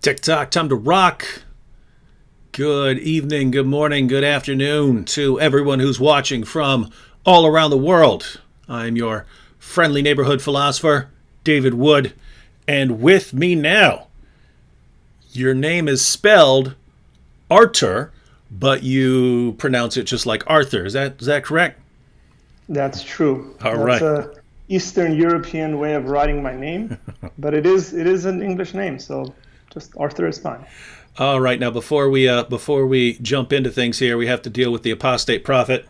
TikTok, time to rock. Good evening, good morning, good afternoon to everyone who's watching from all around the world. I'm your friendly neighborhood philosopher, David Wood, and with me now, your name is spelled Artur, but you pronounce it just like Arthur. Is that correct? That's true. All That's right. a Eastern European way of writing my name, but it is an English name, so just Arthur is fine. All right. Now, before we jump into things here, we have to deal with the apostate prophet.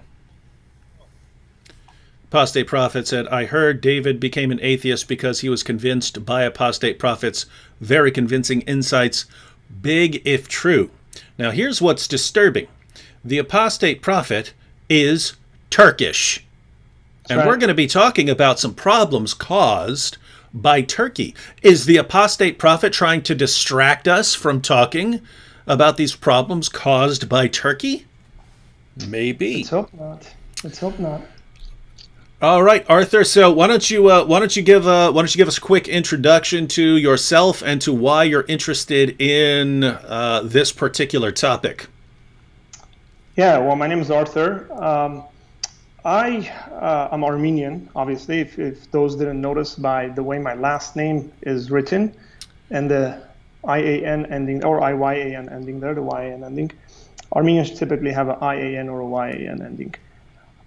Apostate prophet said, "I heard David became an atheist because he was convinced by apostate prophets. Very convincing insights. Big if true." Now, here's what's disturbing. The apostate prophet is Turkish. And right. We're going to be talking about some problems caused by Turkey. Is the apostate prophet trying to distract us from talking about these problems caused by Turkey? Maybe. Let's hope not. Let's hope not. All right, Arthur. So why don't you give us a quick introduction to yourself and to why you're interested in this particular topic? Yeah. Well, my name is Arthur. I'm Armenian, obviously, if those didn't notice by the way my last name is written, and the IAN ending, or IYAN ending there, the YAN ending. Armenians typically have an IAN or a YAN ending.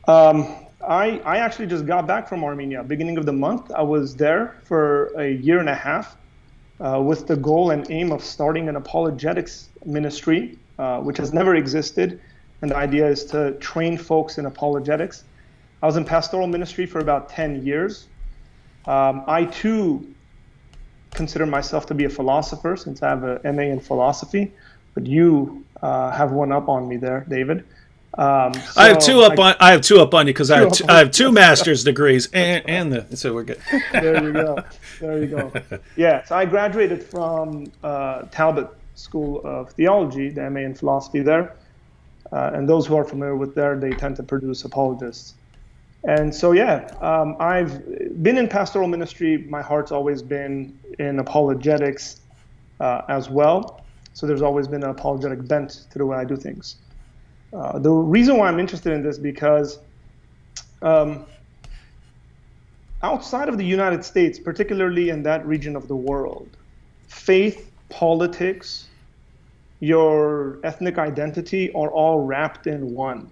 I actually just got back from Armenia, beginning of the month. I was there for a year and a half with the goal and aim of starting an apologetics ministry, which has never existed. And the idea is to train folks in apologetics. I was in pastoral ministry for about 10 years. I too consider myself to be a philosopher since I have an MA in philosophy, but you have one up on me there, David. I have two up on you because I have two master's degrees so we're good. There you go. Yeah, so I graduated from Talbot School of Theology, the MA in philosophy there. And those who are familiar with there, they tend to produce apologists. And so, I've been in pastoral ministry. My heart's always been in apologetics as well. So there's always been an apologetic bent to the way I do things. The reason why I'm interested in this because outside of the United States, particularly in that region of the world, faith, politics, your ethnic identity are all wrapped in one.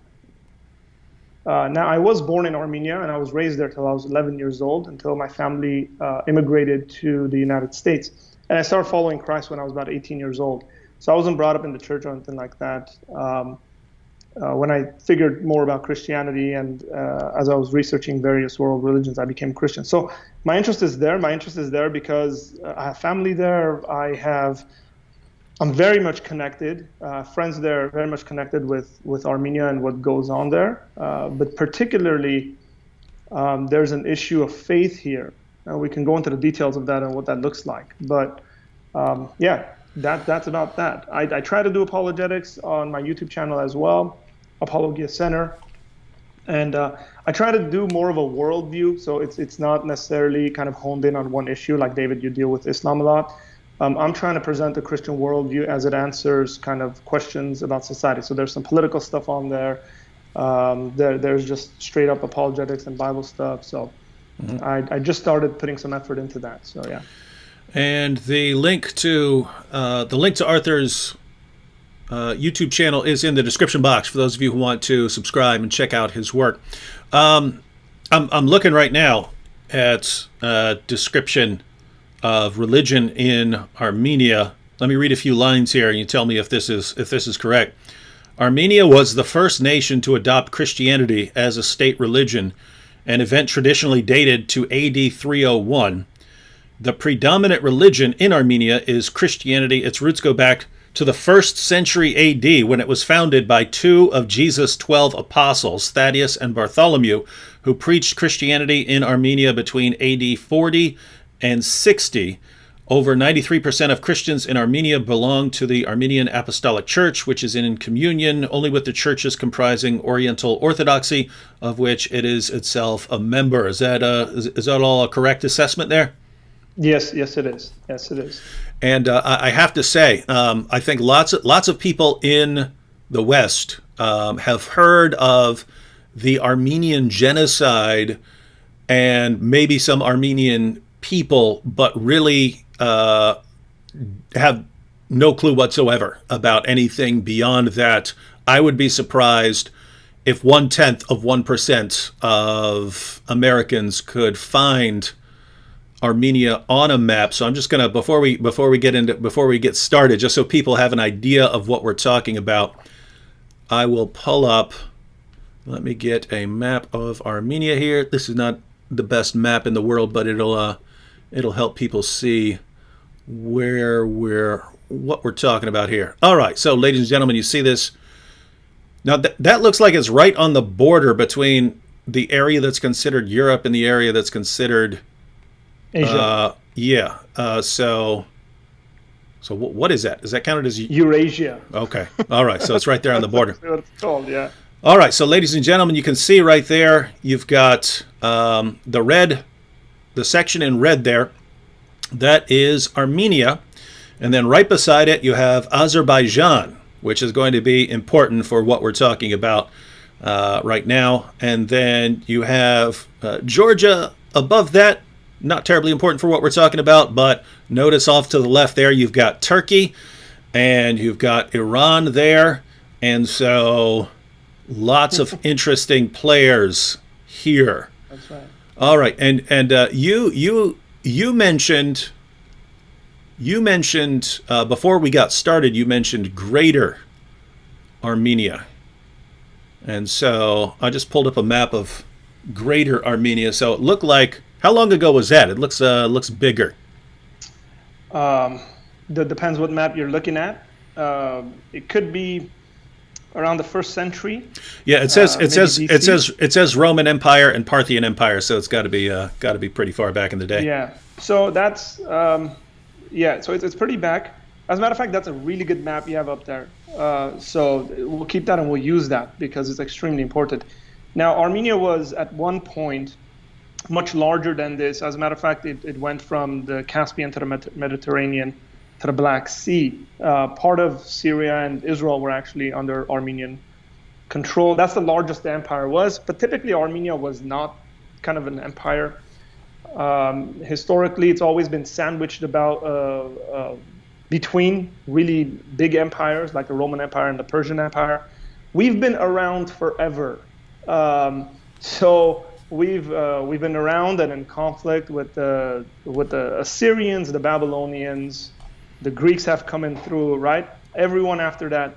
Now, I was born in Armenia, and I was raised there till I was 11 years old, until my family immigrated to the United States. And I started following Christ when I was about 18 years old. So I wasn't brought up in the church or anything like that. When I figured more about Christianity and as I was researching various world religions, I became Christian. So my interest is there. My interest is there because I have family there. I'm very much connected, friends there, very much connected with Armenia and what goes on there. But particularly, there's an issue of faith here. We can go into the details of that and what that looks like. But that's about that. I try to do apologetics on my YouTube channel as well, Apologia Center. And I try to do more of a worldview. So it's not necessarily kind of honed in on one issue. Like David, you deal with Islam a lot. I'm trying to present the Christian worldview as it answers kind of questions about society. So there's some political stuff on there. There's just straight up apologetics and Bible stuff. So I just started putting some effort into that. So yeah. And the link to Arthur's YouTube channel is in the description box for those of you who want to subscribe and check out his work. I'm looking right now at description of religion in Armenia. Let me read a few lines here and you tell me if this is correct. Armenia was the first nation to adopt Christianity as a state religion, an event traditionally dated to AD 301. The predominant religion in Armenia is Christianity. Its roots go back to the 1st century AD when it was founded by two of Jesus' 12 apostles, Thaddeus and Bartholomew, who preached Christianity in Armenia between AD 40 and 60. Over 93% of Christians in Armenia belong to the Armenian Apostolic Church, which is in communion only with the churches comprising Oriental Orthodoxy, of which it is itself a member. Is that all a correct assessment there? Yes, yes, it is. Yes, it is. And I have to say, I think lots of people in the West have heard of the Armenian genocide and maybe some Armenian people, but really have no clue whatsoever about anything beyond that. I would be surprised if 0.1% of Americans could find Armenia on a map. So I'm just gonna before we get started, just so people have an idea of what we're talking about, I will pull up. Let me get a map of Armenia here. This is not the best map in the world, but it'll help people see what we're talking about here. All right, so ladies and gentlemen, you see this. Now that looks like it's right on the border between the area that's considered Europe and the area that's considered Asia. Yeah. So what is that? Is that counted as Eurasia? Okay. All right. So it's right there on the border. That's what it's called, yeah. All right. So ladies and gentlemen, you can see right there, you've got the section in red there. That is Armenia. And then right beside it, you have Azerbaijan, which is going to be important for what we're talking about right now. And then you have Georgia above that. Not terribly important for what we're talking about, but notice off to the left there, you've got Turkey and you've got Iran there. And so lots of interesting players here. That's right. All right. And you mentioned before we got started, you mentioned Greater Armenia. And so I just pulled up a map of Greater Armenia. So it looked like, how long ago was that? It looks bigger. That depends what map you're looking at. It could be around the 1st century. Yeah, it says Roman Empire and Parthian Empire, so it's got to be pretty far back in the day. Yeah. So that's so it's pretty back. As a matter of fact, that's a really good map you have up there. So we'll keep that and we'll use that because it's extremely important. Now, Armenia was at one point much larger than this. As a matter of fact, it went from the Caspian to the Mediterranean to the Black Sea. Part of Syria and Israel were actually under Armenian control. That's the largest the empire was, but typically Armenia was not kind of an empire. Historically, it's always been sandwiched about between really big empires like the Roman Empire and the Persian Empire. We've been around forever. So we've been around and in conflict with the Assyrians, the Babylonians, the Greeks have come in through, right? Everyone after that,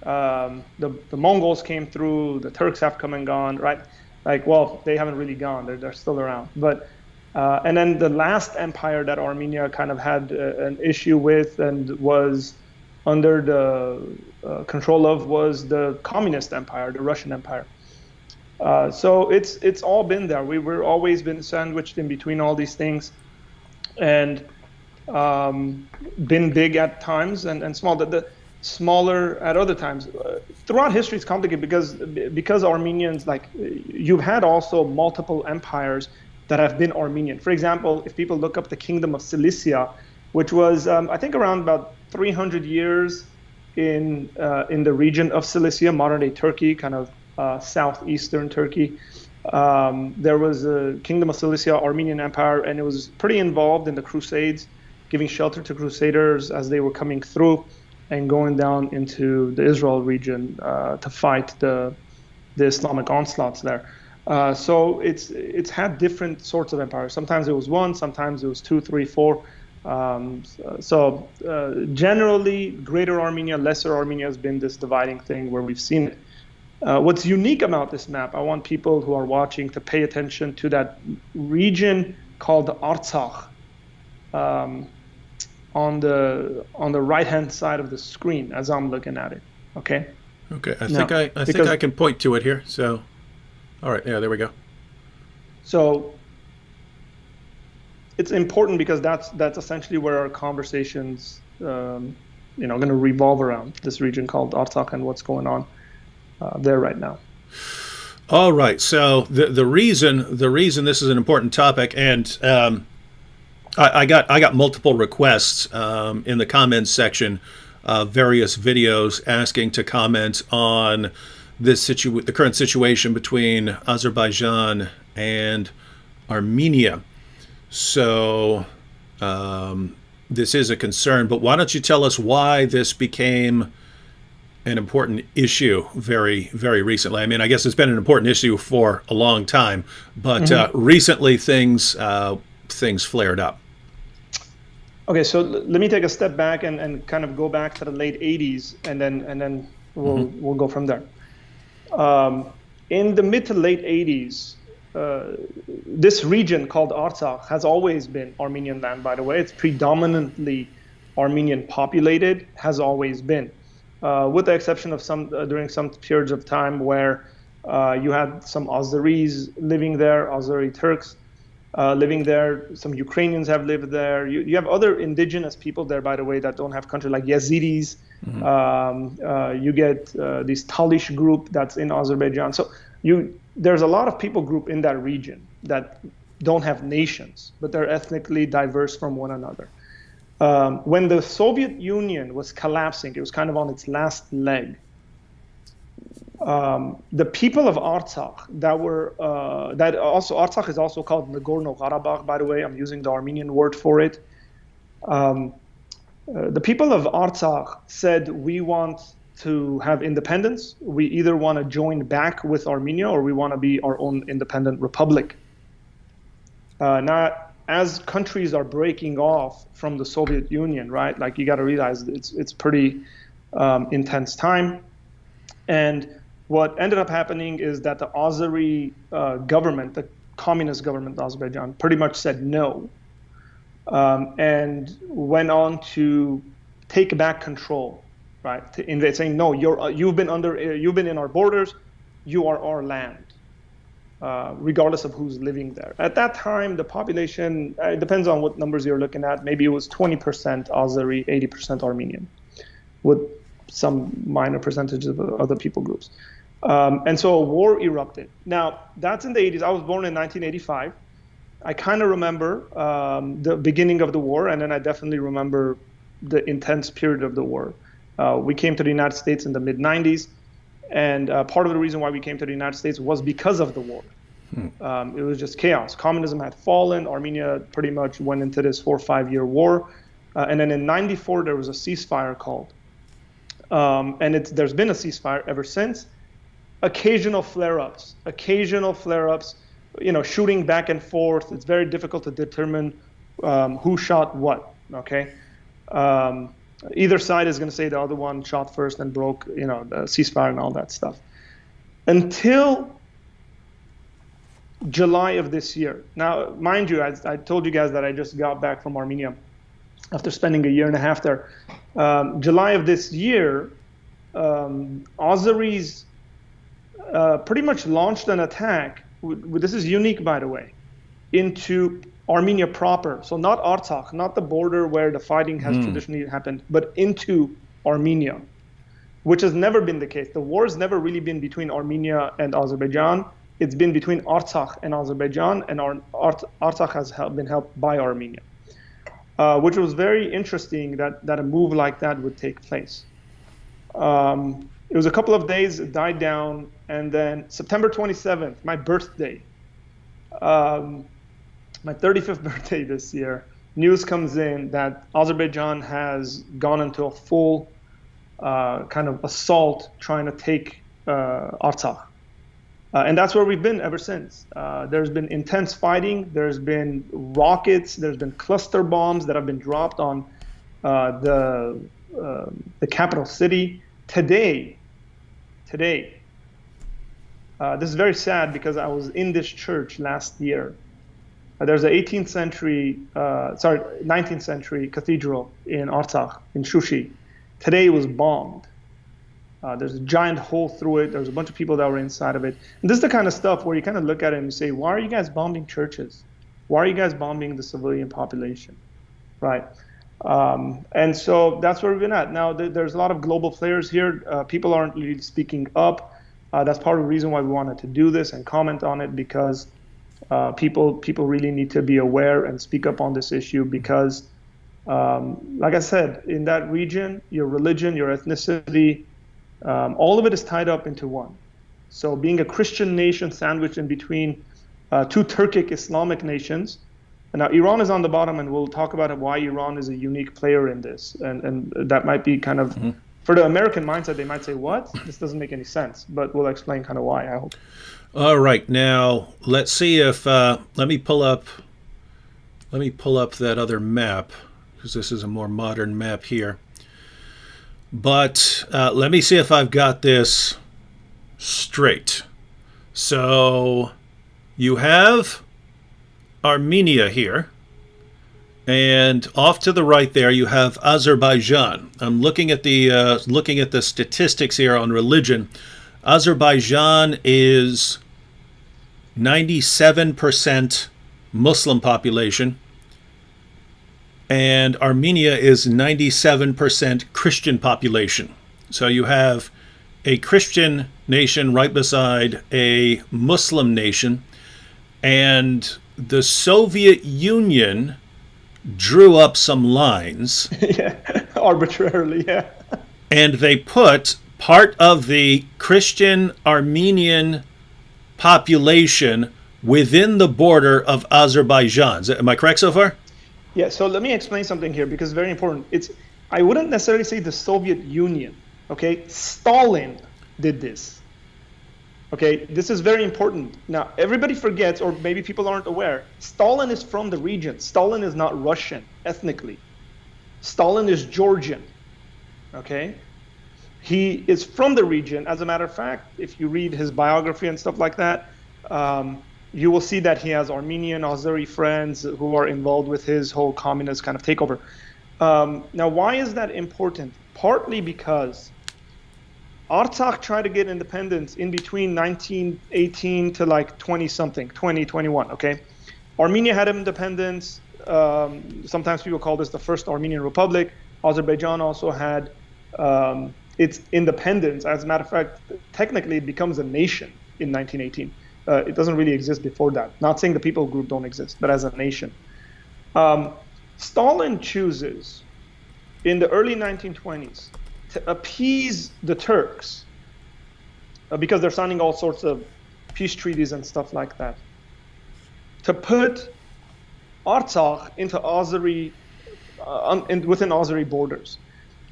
the Mongols came through, the Turks have come and gone, right? Like, well, they haven't really gone; they're still around. But and then the last empire that Armenia kind of had an issue with and was under the control of was the Communist Empire, the Russian Empire. So it's all been there. We're always been sandwiched in between all these things, and been big at times and small. The smaller at other times. Throughout history, it's complicated because Armenians, like, you've had also multiple empires that have been Armenian. For example, if people look up the Kingdom of Cilicia, which was I think around about 300 years in the region of Cilicia, modern-day Turkey, kind of southeastern Turkey. There was a Kingdom of Cilicia, Armenian Empire, and it was pretty involved in the Crusades, giving shelter to Crusaders as they were coming through and going down into the Israel region to fight the Islamic onslaughts there. So it's had different sorts of empires. Sometimes it was one, sometimes it was 2, 3, 4. Generally, Greater Armenia, Lesser Armenia has been this dividing thing where we've seen it. What's unique about this map, I want people who are watching to pay attention to that region called Artsakh on the right-hand side of the screen as I'm looking at it. Okay. Okay. I think I can point to it here. So, all right. Yeah. There we go. So it's important because that's essentially where our conversations, going to revolve around this region called Artsakh and what's going on there right now. All right. So the reason this is an important topic, and I got multiple requests in the comments section, various videos asking to comment on the current situation between Azerbaijan and Armenia. So this is a concern, but why don't you tell us why this became an important issue very, very recently? I mean, I guess it's been an important issue for a long time, but recently things flared up. Okay, so let me take a step back and kind of go back to the late 80s, and then we'll go from there. In the mid to late 80s, this region called Artsakh has always been Armenian land, by the way. It's predominantly Armenian populated, has always been, with the exception of during some periods of time where you had some Azeris living there, Azeri Turks living there. Some Ukrainians have lived there. You have other indigenous people there, by the way, that don't have country, like Yazidis. You get this Talish group that's in Azerbaijan. So there's a lot of people group in that region that don't have nations, but they're ethnically diverse from one another. When the Soviet Union was collapsing, it was kind of on its last leg. The people of Artsakh Artsakh is also called Nagorno Karabakh, by the way. I'm using the Armenian word for it. The people of Artsakh said, we want to have independence. We either want to join back with Armenia or we want to be our own independent republic. Now, as countries are breaking off from the Soviet Union, right? Like, you got to realize it's pretty intense time. And what ended up happening is that the Azeri government, the communist government of Azerbaijan, pretty much said no, and went on to take back control, right? To invade, saying, no, you've been in our borders, you are our land, regardless of who's living there. At that time, the population, it depends on what numbers you're looking at. Maybe it was 20% Azeri, 80% Armenian, with some minor percentages of other people groups. And so a war erupted. Now, that's in the 80s. I was born in 1985. I kind of remember the beginning of the war, and then I definitely remember the intense period of the war. We came to the United States in the mid-90s, and part of the reason why we came to the United States was because of the war. It was just chaos. Communism had fallen. Armenia pretty much went into this 4 or 5 year war. And then in 94, there was a ceasefire called. And there's been a ceasefire ever since. Occasional flare-ups, shooting back and forth. It's very difficult to determine who shot what, okay? Either side is going to say the other one shot first and broke, the ceasefire and all that stuff. Until July of this year. Now, mind you, I told you guys that I just got back from Armenia after spending a year and a half there. July of this year, Azeris pretty much launched an attack. This is unique, by the way, into Armenia proper. So not Artsakh, not the border where the fighting has traditionally happened, but into Armenia, which has never been the case. The war has never really been between Armenia and Azerbaijan. It's been between Artsakh and Azerbaijan, and Artsakh has been helped by Armenia, which was very interesting that a move like that would take place. It was a couple of days, it died down, and then September 27th, my birthday, my 35th birthday this year, news comes in that Azerbaijan has gone into a full kind of assault trying to take Artsakh. And that's where we've been ever since. There's been intense fighting. There's been rockets. There's been cluster bombs that have been dropped on the capital city. Today, this is very sad because I was in this church last year. There's a 19th century cathedral in Artsakh, in Shushi. Today it was bombed. There's a giant hole through it. There's a bunch of people that were inside of it. And this is the kind of stuff where you kind of look at it and you say, why are you guys bombing churches? Why are you guys bombing the civilian population, right? And so that's where we've been at. Now, there's a lot of global players here. People aren't really speaking up. That's part of the reason why we wanted to do this and comment on it, because People really need to be aware and speak up on this issue because, like I said, in that region, your religion, your ethnicity, all of it is tied up into one. So being a Christian nation sandwiched in between two Turkic Islamic nations. And now Iran is on the bottom, and we'll talk about why Iran is a unique player in this. And that might be kind of, for the American mindset, they might say, what? This doesn't make any sense. But we'll explain kind of why, I hope. All right. Now, let's see if, let me pull up that other map, because this is a more modern map here. But let me see if I've got this straight. So you have Armenia here, and off to the right there you have Azerbaijan. I'm looking at the statistics here on religion. Azerbaijan is 97% Muslim population, and Armenia is 97% Christian population. So you have a Christian nation right beside a Muslim nation, and the Soviet Union drew up some lines. Yeah, arbitrarily, yeah. And they put part of the Christian Armenian population within the border of Azerbaijan. Am I correct so far? Yeah, so let me explain something here because it's very important. I wouldn't necessarily say the Soviet Union, okay? Stalin did this. Okay, this is very important. Now, everybody forgets, or maybe people aren't aware, Stalin is from the region. Stalin is not Russian ethnically. Stalin is Georgian, okay? He is from the region. As a matter of fact, if you read his biography and stuff like that, you will see that he has Armenian, Azeri friends who are involved with his whole communist kind of takeover. Now, why is that important? Partly because Artsakh tried to get independence in between 1918 to like 2021, okay? Armenia had independence. Sometimes people call this the first Armenian Republic. Azerbaijan also had its independence. As a matter of fact, technically it becomes a nation in 1918. It doesn't really exist before that. Not saying the people group don't exist, but as a nation. Stalin chooses in the early 1920s to appease the Turks because they're signing all sorts of peace treaties and stuff like that, to put Artsakh into Azeri, within Azeri borders.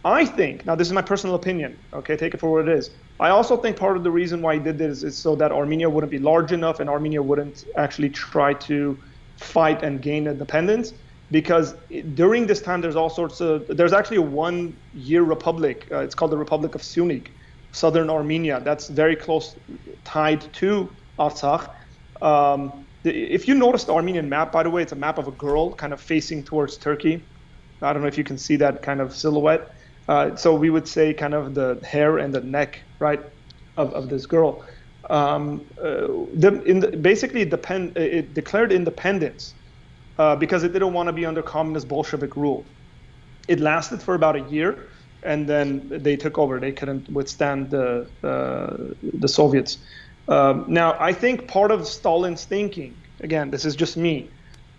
I think, now this is my personal opinion, okay, take it for what it is. I also think part of the reason why he did this is so that Armenia wouldn't be large enough and Armenia wouldn't actually try to fight and gain independence. Because during this time, there's actually a 1 year republic. It's called the Republic of Syunik, southern Armenia. That's very close tied to Artsakh. If you notice the Armenian map, by the way, it's a map of a girl kind of facing towards Turkey. I don't know if you can see that kind of silhouette. So we would say kind of the hair and the neck, right, of this girl. Basically, it declared independence because it didn't want to be under communist Bolshevik rule. It lasted for about a year, and then they took over. They couldn't withstand the Soviets. Now, I think part of Stalin's thinking, again, this is just me,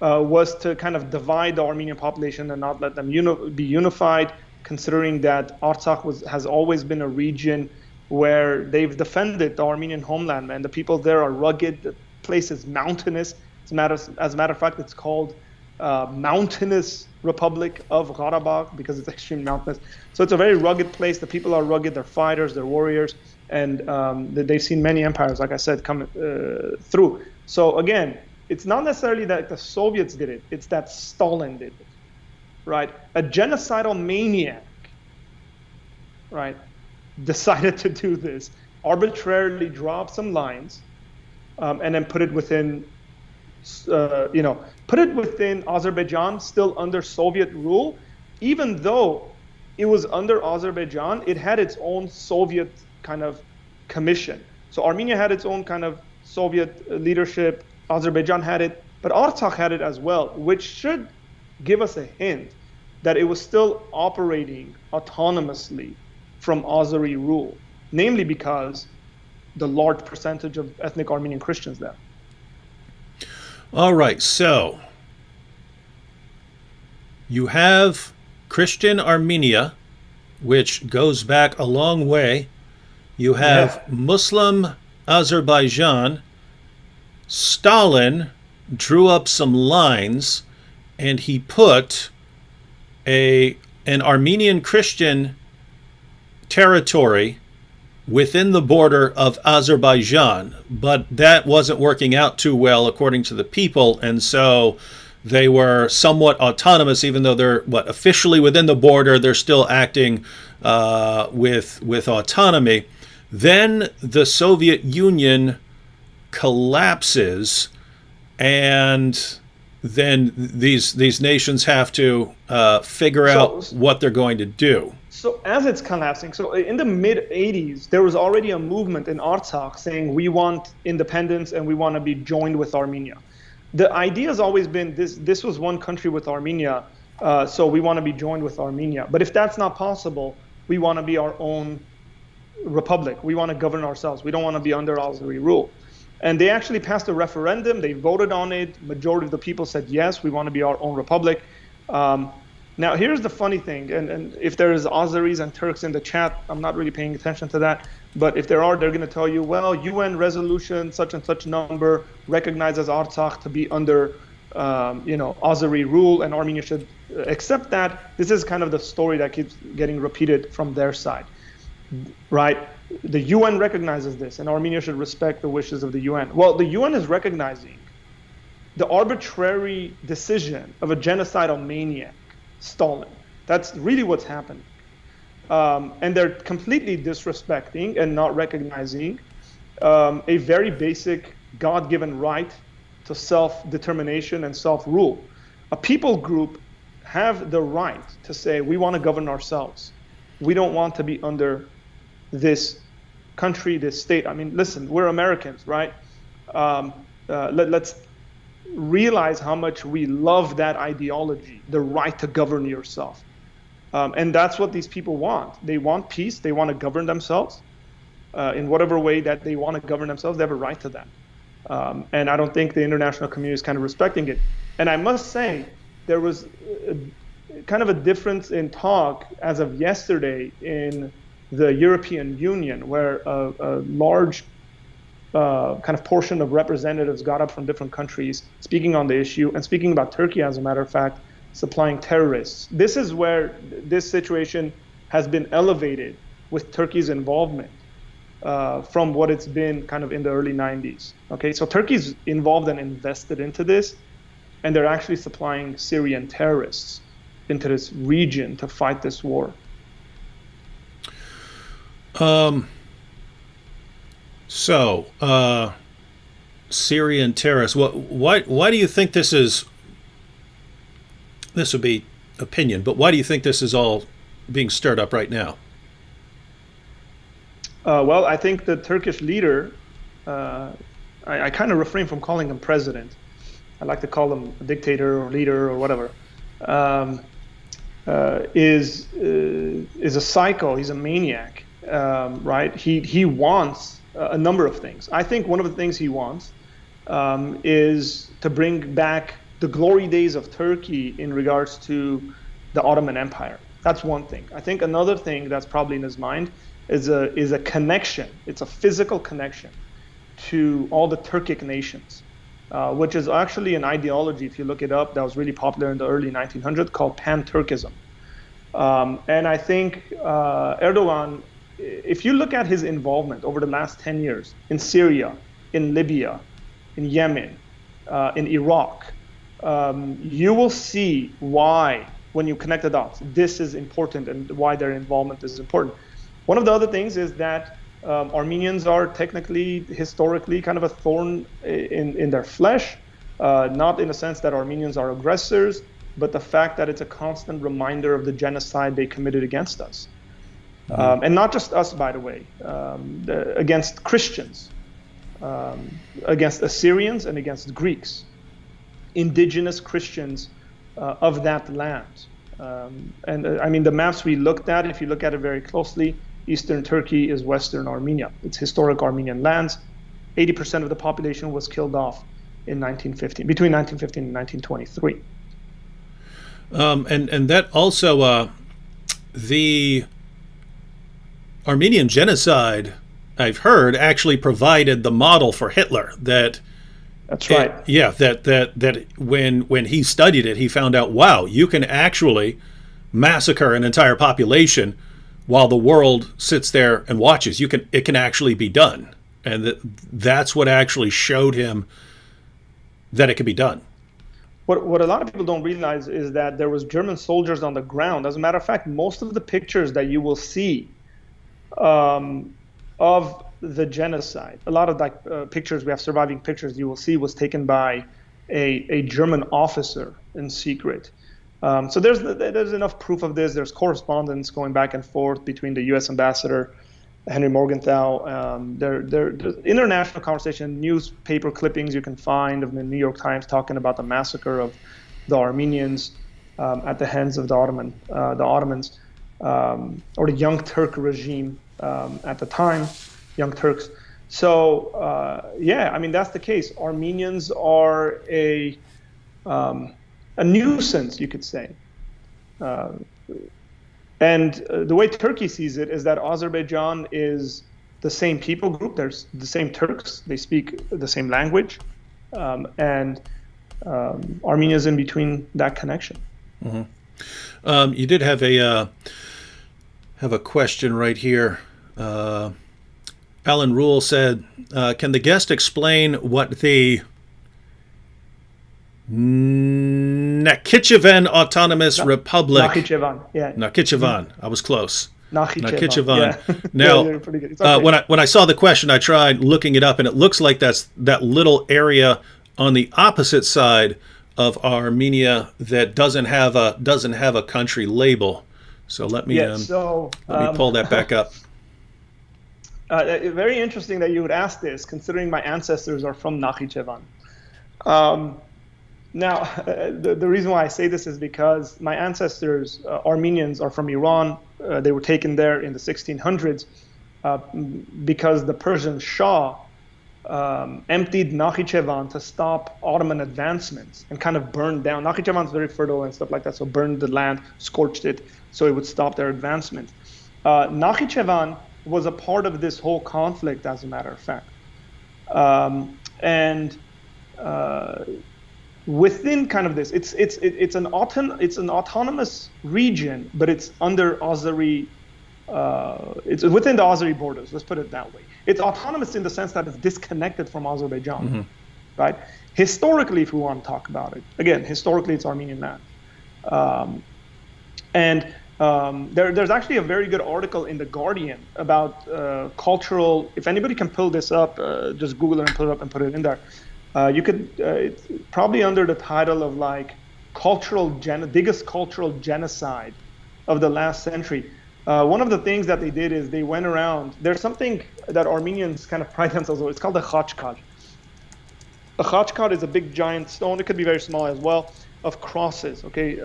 was to kind of divide the Armenian population and not let them be unified, considering that Artsakh has always been a region where they've defended the Armenian homeland, and the people there are rugged. The place is mountainous. As a matter of fact, it's called Mountainous Republic of Karabakh because it's extremely mountainous. So it's a very rugged place. The people are rugged. They're fighters. They're warriors. And they've seen many empires, like I said, come through. So again, it's not necessarily that the Soviets did it. It's that Stalin did it, right? A genocidal maniac, right, decided to do this, arbitrarily drop some lines, and then put it within Azerbaijan, still under Soviet rule. Even though it was under Azerbaijan, it had its own Soviet kind of commission. So Armenia had its own kind of Soviet leadership, Azerbaijan had it, but Artsakh had it as well, which should give us a hint that it was still operating autonomously from Azeri rule, namely because the large percentage of ethnic Armenian Christians there. All right, so you have Christian Armenia, which goes back a long way. You have Muslim Azerbaijan. Stalin drew up some lines, and he put an Armenian Christian territory within the border of Azerbaijan, but that wasn't working out too well according to the people, and so they were somewhat autonomous, even though they're officially within the border. They're still acting with autonomy. Then the Soviet Union collapses, and then these nations have to figure out what they're going to do. So as it's collapsing, so in the mid 80s, there was already a movement in Artsakh saying we want independence and we want to be joined with Armenia. The idea has always been this was one country with Armenia, so we want to be joined with Armenia. But if that's not possible, we want to be our own republic. We want to govern ourselves. We don't want to be under Azeri rule. And they actually passed a referendum. They voted on it. Majority of the people said, yes, we want to be our own republic. Now, here's the funny thing, and if there is Azeris and Turks in the chat, I'm not really paying attention to that, but if there are, they're going to tell you, well, UN resolution such and such number recognizes Artsakh to be under, Azeri rule, and Armenia should accept that. This is kind of the story that keeps getting repeated from their side, right? The UN recognizes this, and Armenia should respect the wishes of the UN. Well, the UN is recognizing the arbitrary decision of a genocidal maniac, Stalin. That's really what's happening. And they're completely disrespecting and not recognizing a very basic God-given right to self-determination and self-rule. A people group have the right to say, we want to govern ourselves. We don't want to be under this country, this state. I mean, listen, we're Americans, right? Let's realize how much we love that ideology, the right to govern yourself. And that's what these people want. They want peace. They want to govern themselves in whatever way that they want to govern themselves. They have a right to that. And I don't think the international community is kind of respecting it. And I must say, there was kind of a difference in talk as of yesterday in the European Union, where a large kind of portion of representatives got up from different countries speaking on the issue and speaking about Turkey, as a matter of fact, supplying terrorists. This is where this situation has been elevated with Turkey's involvement from what it's been kind of in the early 90s. Okay, so Turkey's involved and invested into this, and they're actually supplying Syrian terrorists into this region to fight this war. Syrian terrorists. Why do you think this is? This would be opinion, but why do you think this is all being stirred up right now? Well, I think the Turkish leader, I kind of refrain from calling him president. I like to call him a dictator or leader or whatever. Is a psycho. He's a maniac, right? He wants a number of things. I think one of the things he wants is to bring back the glory days of Turkey in regards to the Ottoman Empire. That's one thing. I think another thing that's probably in his mind is a connection. It's a physical connection to all the Turkic nations, which is actually an ideology, if you look it up, that was really popular in the early 1900s, called Pan-Turkism. And I think Erdogan, if you look at his involvement over the last 10 years in Syria, in Libya, in Yemen, in Iraq, you will see why, when you connect the dots, this is important and why their involvement is important. One of the other things is that Armenians are technically, historically, kind of a thorn in their flesh, not in the sense that Armenians are aggressors, but the fact that it's a constant reminder of the genocide they committed against us. And not just us, by the way, against Christians, against Assyrians and against Greeks, indigenous Christians of that land. And I mean, the maps we looked at, if you look at it very closely, Eastern Turkey is Western Armenia. It's historic Armenian lands. 80% of the population was killed off in 1915, between 1915 and 1923. And that also, the Armenian genocide, I've heard, actually provided the model for Hitler. That's right. That when he studied it, he found out, wow, you can actually massacre an entire population while the world sits there and watches. It can actually be done, and that's what actually showed him that it could be done. What a lot of people don't realize is that there was German soldiers on the ground. As a matter of fact, most of the pictures that you will see of the genocide, a lot of pictures, we have surviving pictures you will see, was taken by a German officer in secret. So there's enough proof of this. There's correspondence going back and forth between the U.S. ambassador, Henry Morgenthau. There's international conversation, newspaper clippings you can find of the New York Times talking about the massacre of the Armenians at the hands of the Ottomans, or the Young Turk regime at the time, Young Turks. So that's the case. Armenians are a nuisance, you could say. And the way Turkey sees it is that Azerbaijan is the same people group. There's the same Turks. They speak the same language. And Armenia is in between that connection. Mm-hmm. You did have a question right here. Alan Rule said, can the guest explain what the Nakhichevan Autonomous Republic. Nakhichevan. I was close. Nakhichevan. Yeah. Now, you're pretty good. It's okay. when I saw the question, I tried looking it up, and it looks like that's that little area on the opposite side of Armenia that doesn't have a country label. So let me pull that back up. Very interesting that you would ask this, considering my ancestors are from Nakhichevan. Now, the reason why I say this is because my ancestors, Armenians, are from Iran. They were taken there in the 1600s because the Persian Shah emptied Nakhichevan to stop Ottoman advancements and kind of burned down. Nakhichevan is very fertile and stuff like that, so burned the land, scorched it, so it would stop their advancement. Nakhichevan was a part of this whole conflict, as a matter of fact. Within kind of this, it's an autonomous region, but it's under Azeri. It's within the Azeri borders. Let's put it that way. It's autonomous in the sense that it's disconnected from Azerbaijan, right? Historically, if we want to talk about it, again, historically it's Armenian land, there's actually a very good article in The Guardian about cultural. If anybody can pull this up, just Google it and pull it up and put it in there. You could it's probably under the title of like biggest cultural genocide of the last century. One of the things that they did is they went around. There's something that Armenians kind of pride themselves on. It's called the khachkar. A khachkar is a big giant stone. It could be very small as well, of crosses. Okay,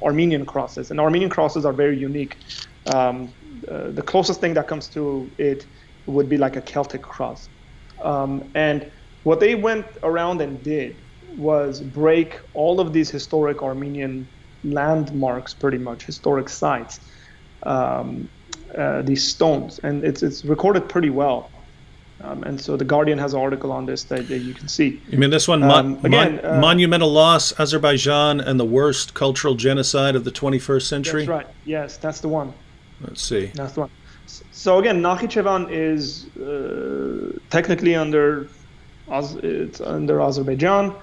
Armenian crosses, and Armenian crosses are very unique. The closest thing that comes to it would be like a Celtic cross, and what they went around and did was break all of these historic Armenian landmarks, pretty much historic sites, these stones, and it's recorded pretty well. And so The Guardian has an article on this that you can see. You mean this one, Monumental Loss, Azerbaijan, and the Worst Cultural Genocide of the 21st Century? That's right. Yes, that's the one. Let's see. That's the one. So again, Nakhichevan is technically under Azerbaijan.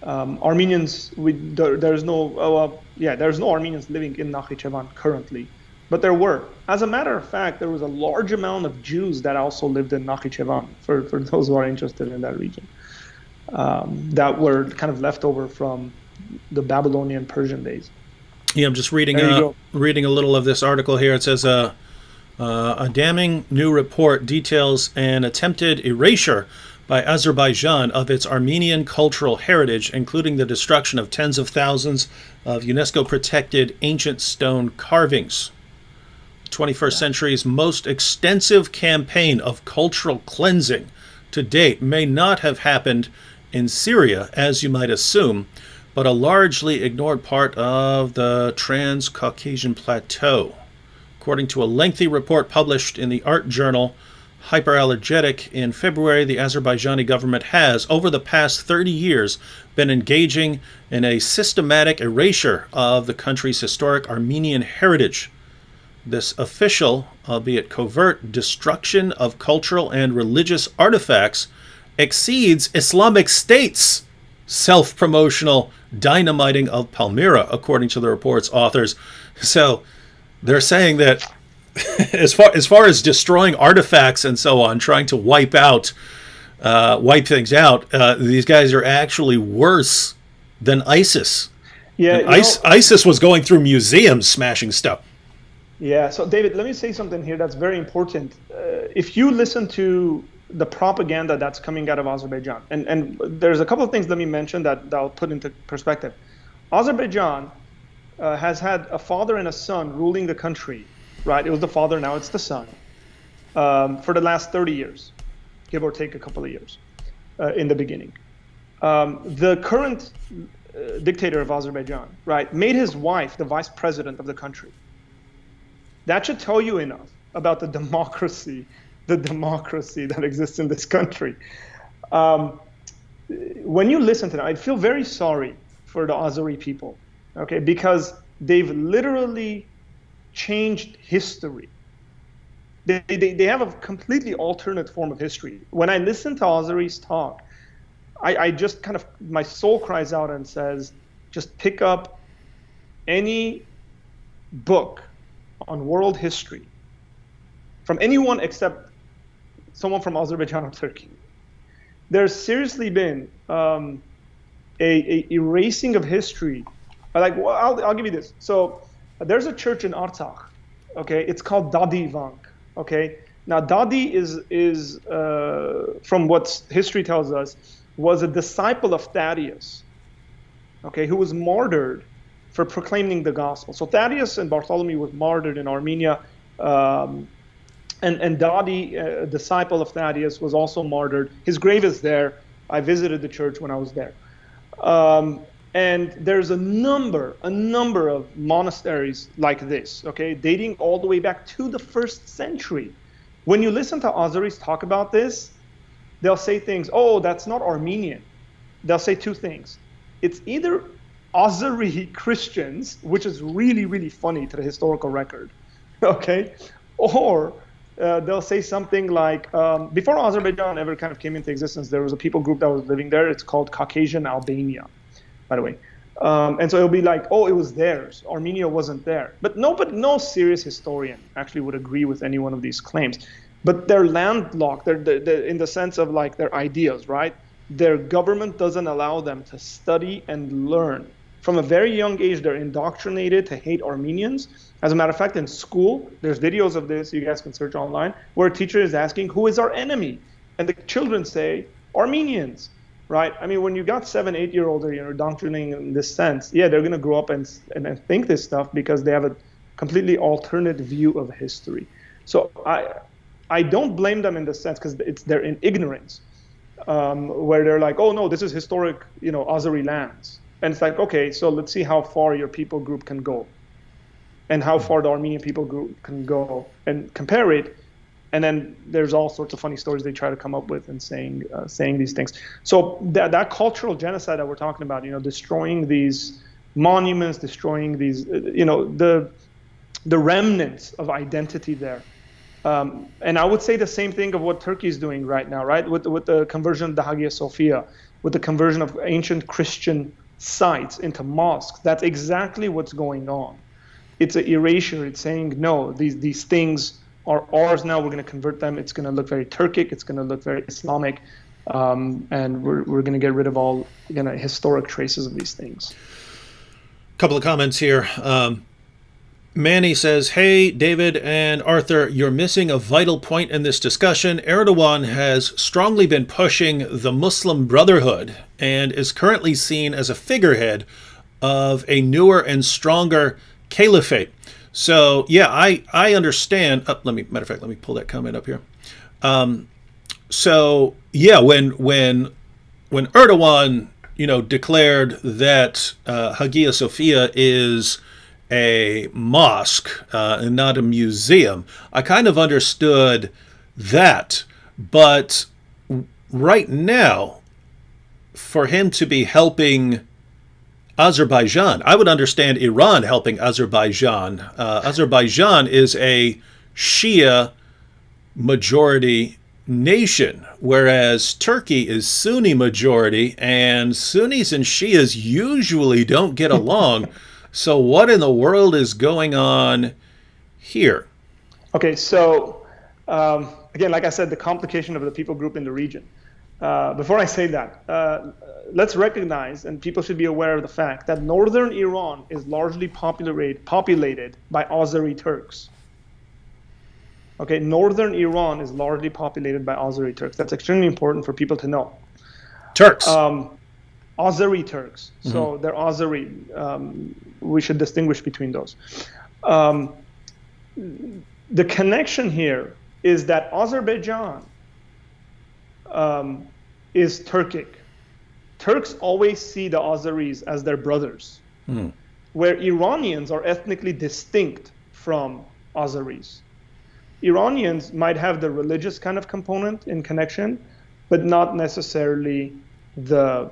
Armenians, there's no Armenians living in Nakhichevan currently, but there were. As a matter of fact, there was a large amount of Jews that also lived in Nakhichevan, for those who are interested in that region, that were kind of left over from the Babylonian Persian days. Yeah, I'm just reading a little of this article here. It says a damning new report details an attempted erasure by Azerbaijan of its Armenian cultural heritage, including the destruction of tens of thousands of UNESCO-protected ancient stone carvings. The 21st century's most extensive campaign of cultural cleansing to date may not have happened in Syria, as you might assume, but a largely ignored part of the Trans-Caucasian Plateau. According to a lengthy report published in the art journal Hyperallergetic in February, the Azerbaijani government has, over the past 30 years, been engaging in a systematic erasure of the country's historic Armenian heritage. This official, albeit covert, destruction of cultural and religious artifacts exceeds Islamic State's self-promotional dynamiting of Palmyra, according to the report's authors. So they're saying that as far as destroying artifacts and so on, trying to wipe things out, these guys are actually worse than ISIS. Yeah, ISIS was going through museums smashing stuff. Yeah, so David, let me say something here that's very important. If you listen to the propaganda that's coming out of Azerbaijan, and there's a couple of things let me mention that I'll put into perspective. Azerbaijan has had a father and a son ruling the country, right? It was the father, now it's the son, for the last 30 years, give or take a couple of years in the beginning. The current dictator of Azerbaijan, right, made his wife the vice president of the country. That should tell you enough about the democracy that exists in this country. When you listen to that, I feel very sorry for the Azeri people, okay, because they've literally changed history. They have a completely alternate form of history. When I listen to Azeris talk, I just kind of, my soul cries out and says, just pick up any book on world history from anyone except someone from Azerbaijan or Turkey. There's seriously been a erasing of history. I'll give you this. So there's a church in Artsakh, okay? It's called Dadi Vank, okay? Now Dadi is from what history tells us, was a disciple of Thaddeus, okay, who was martyred for proclaiming the gospel. So Thaddeus and Bartholomew was martyred in Armenia, and Dadi, a disciple of Thaddeus, was also martyred. His grave is there. I visited the church when I was there. And there's a number of monasteries like this, okay, dating all the way back to the 1st century. When you listen to Azeris talk about this, they'll say things, oh, that's not Armenian. They'll say two things. It's either Azeri Christians, which is really, really funny to the historical record, okay? Or they'll say something like, before Azerbaijan ever kind of came into existence, there was a people group that was living there. It's called Caucasian Albania, by the way. And so it'll be like, oh, it was theirs. Armenia wasn't there. But no serious historian actually would agree with any one of these claims. But they're landlocked. They're in the sense of like their ideas, right? Their government doesn't allow them to study and learn. From a very young age, they're indoctrinated to hate Armenians. As a matter of fact, in school, there's videos of this, you guys can search online, where a teacher is asking, who is our enemy? And the children say, Armenians, right? I mean, when you got 7, 8-year-olds or you're indoctrinating in this sense, yeah, they're going to grow up and think this stuff because they have a completely alternate view of history. So I don't blame them in the sense because they're in ignorance, where they're like, oh no, this is historic, Azeri lands. And it's like, okay, so let's see how far your people group can go and how far the Armenian people group can go and compare it. And then there's all sorts of funny stories they try to come up with and saying these things. So that cultural genocide that we're talking about, destroying these monuments, destroying these, the remnants of identity there. And I would say the same thing of what Turkey is doing right now, right? With the conversion of the Hagia Sophia, with the conversion of ancient Christian sites into mosques. That's exactly what's going on. It's an erasure. It's saying, no, these things are ours now. We're going to convert them. It's going to look very Turkic. It's going to look very Islamic. And we're going to get rid of all historic traces of these things. Couple of comments here. Manny says, hey, David and Arthur, you're missing a vital point in this discussion. Erdogan has strongly been pushing the Muslim Brotherhood and is currently seen as a figurehead of a newer and stronger caliphate. So, yeah, I understand. Matter of fact, let me pull that comment up here. So, yeah, when when Erdogan, declared that Hagia Sophia is a mosque and not a museum, I kind of understood that. But right now, for him to be helping Azerbaijan, I would understand Iran helping Azerbaijan. Azerbaijan is a Shia majority nation, whereas Turkey is Sunni majority, and Sunnis and Shias usually don't get along. So what in the world is going on here? Okay, so again, like I said, the complication of the people group in the region. Before I say that, let's recognize, and people should be aware of the fact that northern Iran is largely populated by Azeri Turks. Okay, northern Iran is largely populated by Azeri Turks. That's extremely important for people to know. Turks. Azeri Turks. Mm-hmm. So they're Azeri. We should distinguish between those. The connection here is that Azerbaijan is Turkic. Turks always see the Azeris as their brothers, where Iranians are ethnically distinct from Azeris. Iranians might have the religious kind of component in connection, but not necessarily the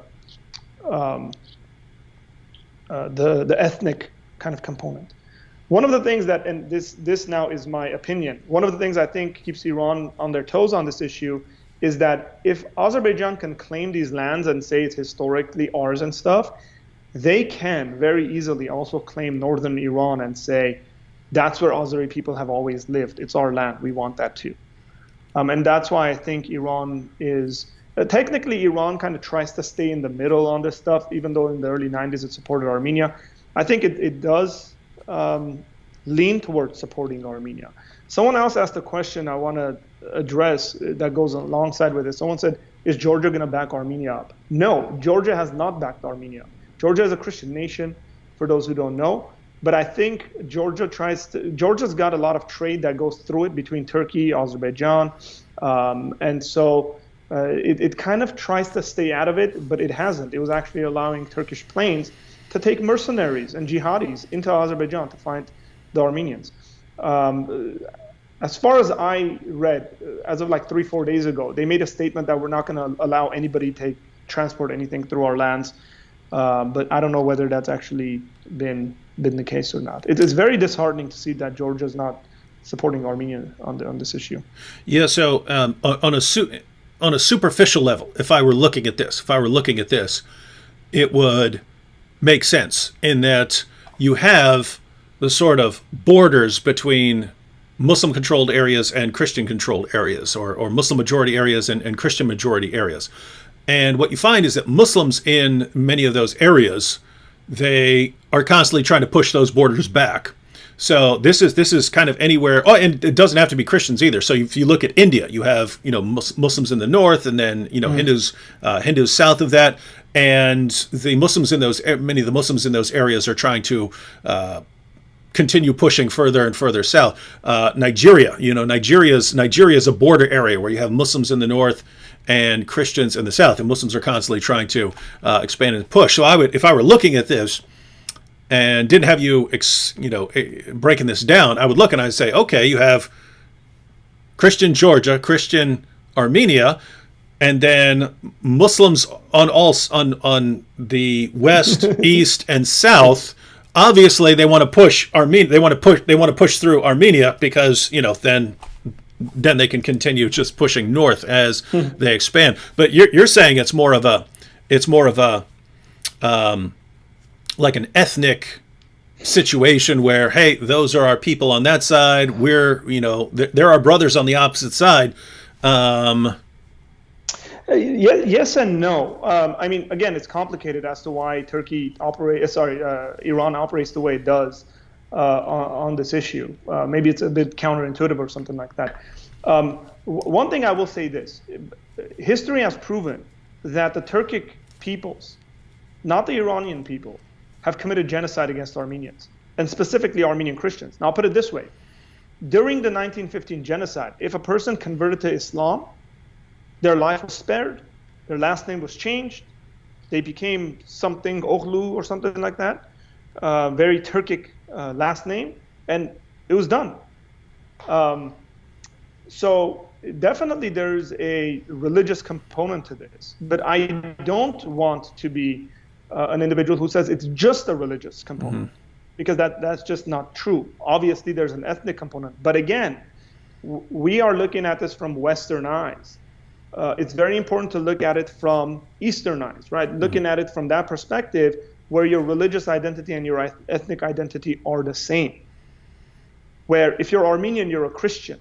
ethnic kind of component. One of the things that, and this now is my opinion, one of the things I think keeps Iran on their toes on this issue is that if Azerbaijan can claim these lands and say it's historically ours and stuff, they can very easily also claim northern Iran and say, that's where Azeri people have always lived. It's our land. We want that too. And that's why I think Iran is, technically Iran kind of tries to stay in the middle on this stuff, even though in the early 90s it supported Armenia. I think it does lean towards supporting Armenia. Someone else asked a question I want to address that goes alongside with it. Someone said, is Georgia going to back Armenia up? No, Georgia has not backed Armenia. Georgia is a Christian nation, for those who don't know. But I think Georgia's got a lot of trade that goes through it between Turkey, Azerbaijan. And so it kind of tries to stay out of it, but it hasn't. It was actually allowing Turkish planes to take mercenaries and jihadis into Azerbaijan to find the Armenians. As far as I read, as of like 3-4 days ago, they made a statement that we're not going to allow anybody to transport anything through our lands. But I don't know whether that's actually been the case or not. It is very disheartening to see that Georgia is not supporting Armenia on this issue. Yeah. So on a superficial level, if I were looking at this, it would make sense in that you have the sort of borders between Muslim-controlled areas and Christian-controlled areas, or Muslim-majority areas and Christian-majority areas. And what you find is that Muslims in many of those areas, they are constantly trying to push those borders back. So this is kind of anywhere. Oh, and it doesn't have to be Christians either. So if you look at India, you have Muslims in the north, and then Hindus south of that, and the Muslims in many of the Muslims in those areas are trying to continue pushing further and further south. Nigeria, Nigeria's a border area where you have Muslims in the north and Christians in the south, and Muslims are constantly trying to expand and push. So if I were looking at this and didn't have you breaking this down, I would look and I'd say, okay, you have Christian Georgia, Christian Armenia, and then Muslims on the west, east, and south. Obviously, they want to push Armenia. They want to push through Armenia because then they can continue just pushing north as they expand. But you're saying it's more of a like an ethnic situation where, hey, those are our people on that side. They're our brothers on the opposite side. Yes and no. I mean, again, it's complicated as to why Iran operates the way it does on this issue. Maybe it's a bit counterintuitive or something like that. One thing I will say this: history has proven that the Turkic peoples, not the Iranian people, have committed genocide against Armenians, and specifically Armenian Christians. Now, I'll put it this way. During the 1915 genocide, if a person converted to Islam, their life was spared. Their last name was changed. They became something, Oghlu or something like that, very Turkic last name, and it was done. So definitely there's a religious component to this, but I don't want to be an individual who says it's just a religious component, because that's just not true. Obviously, there's an ethnic component, but again, we are looking at this from Western eyes. It's very important to look at it from Eastern eyes, right? Looking at it from that perspective, where your religious identity and your ethnic identity are the same. Where if you're Armenian, you're a Christian,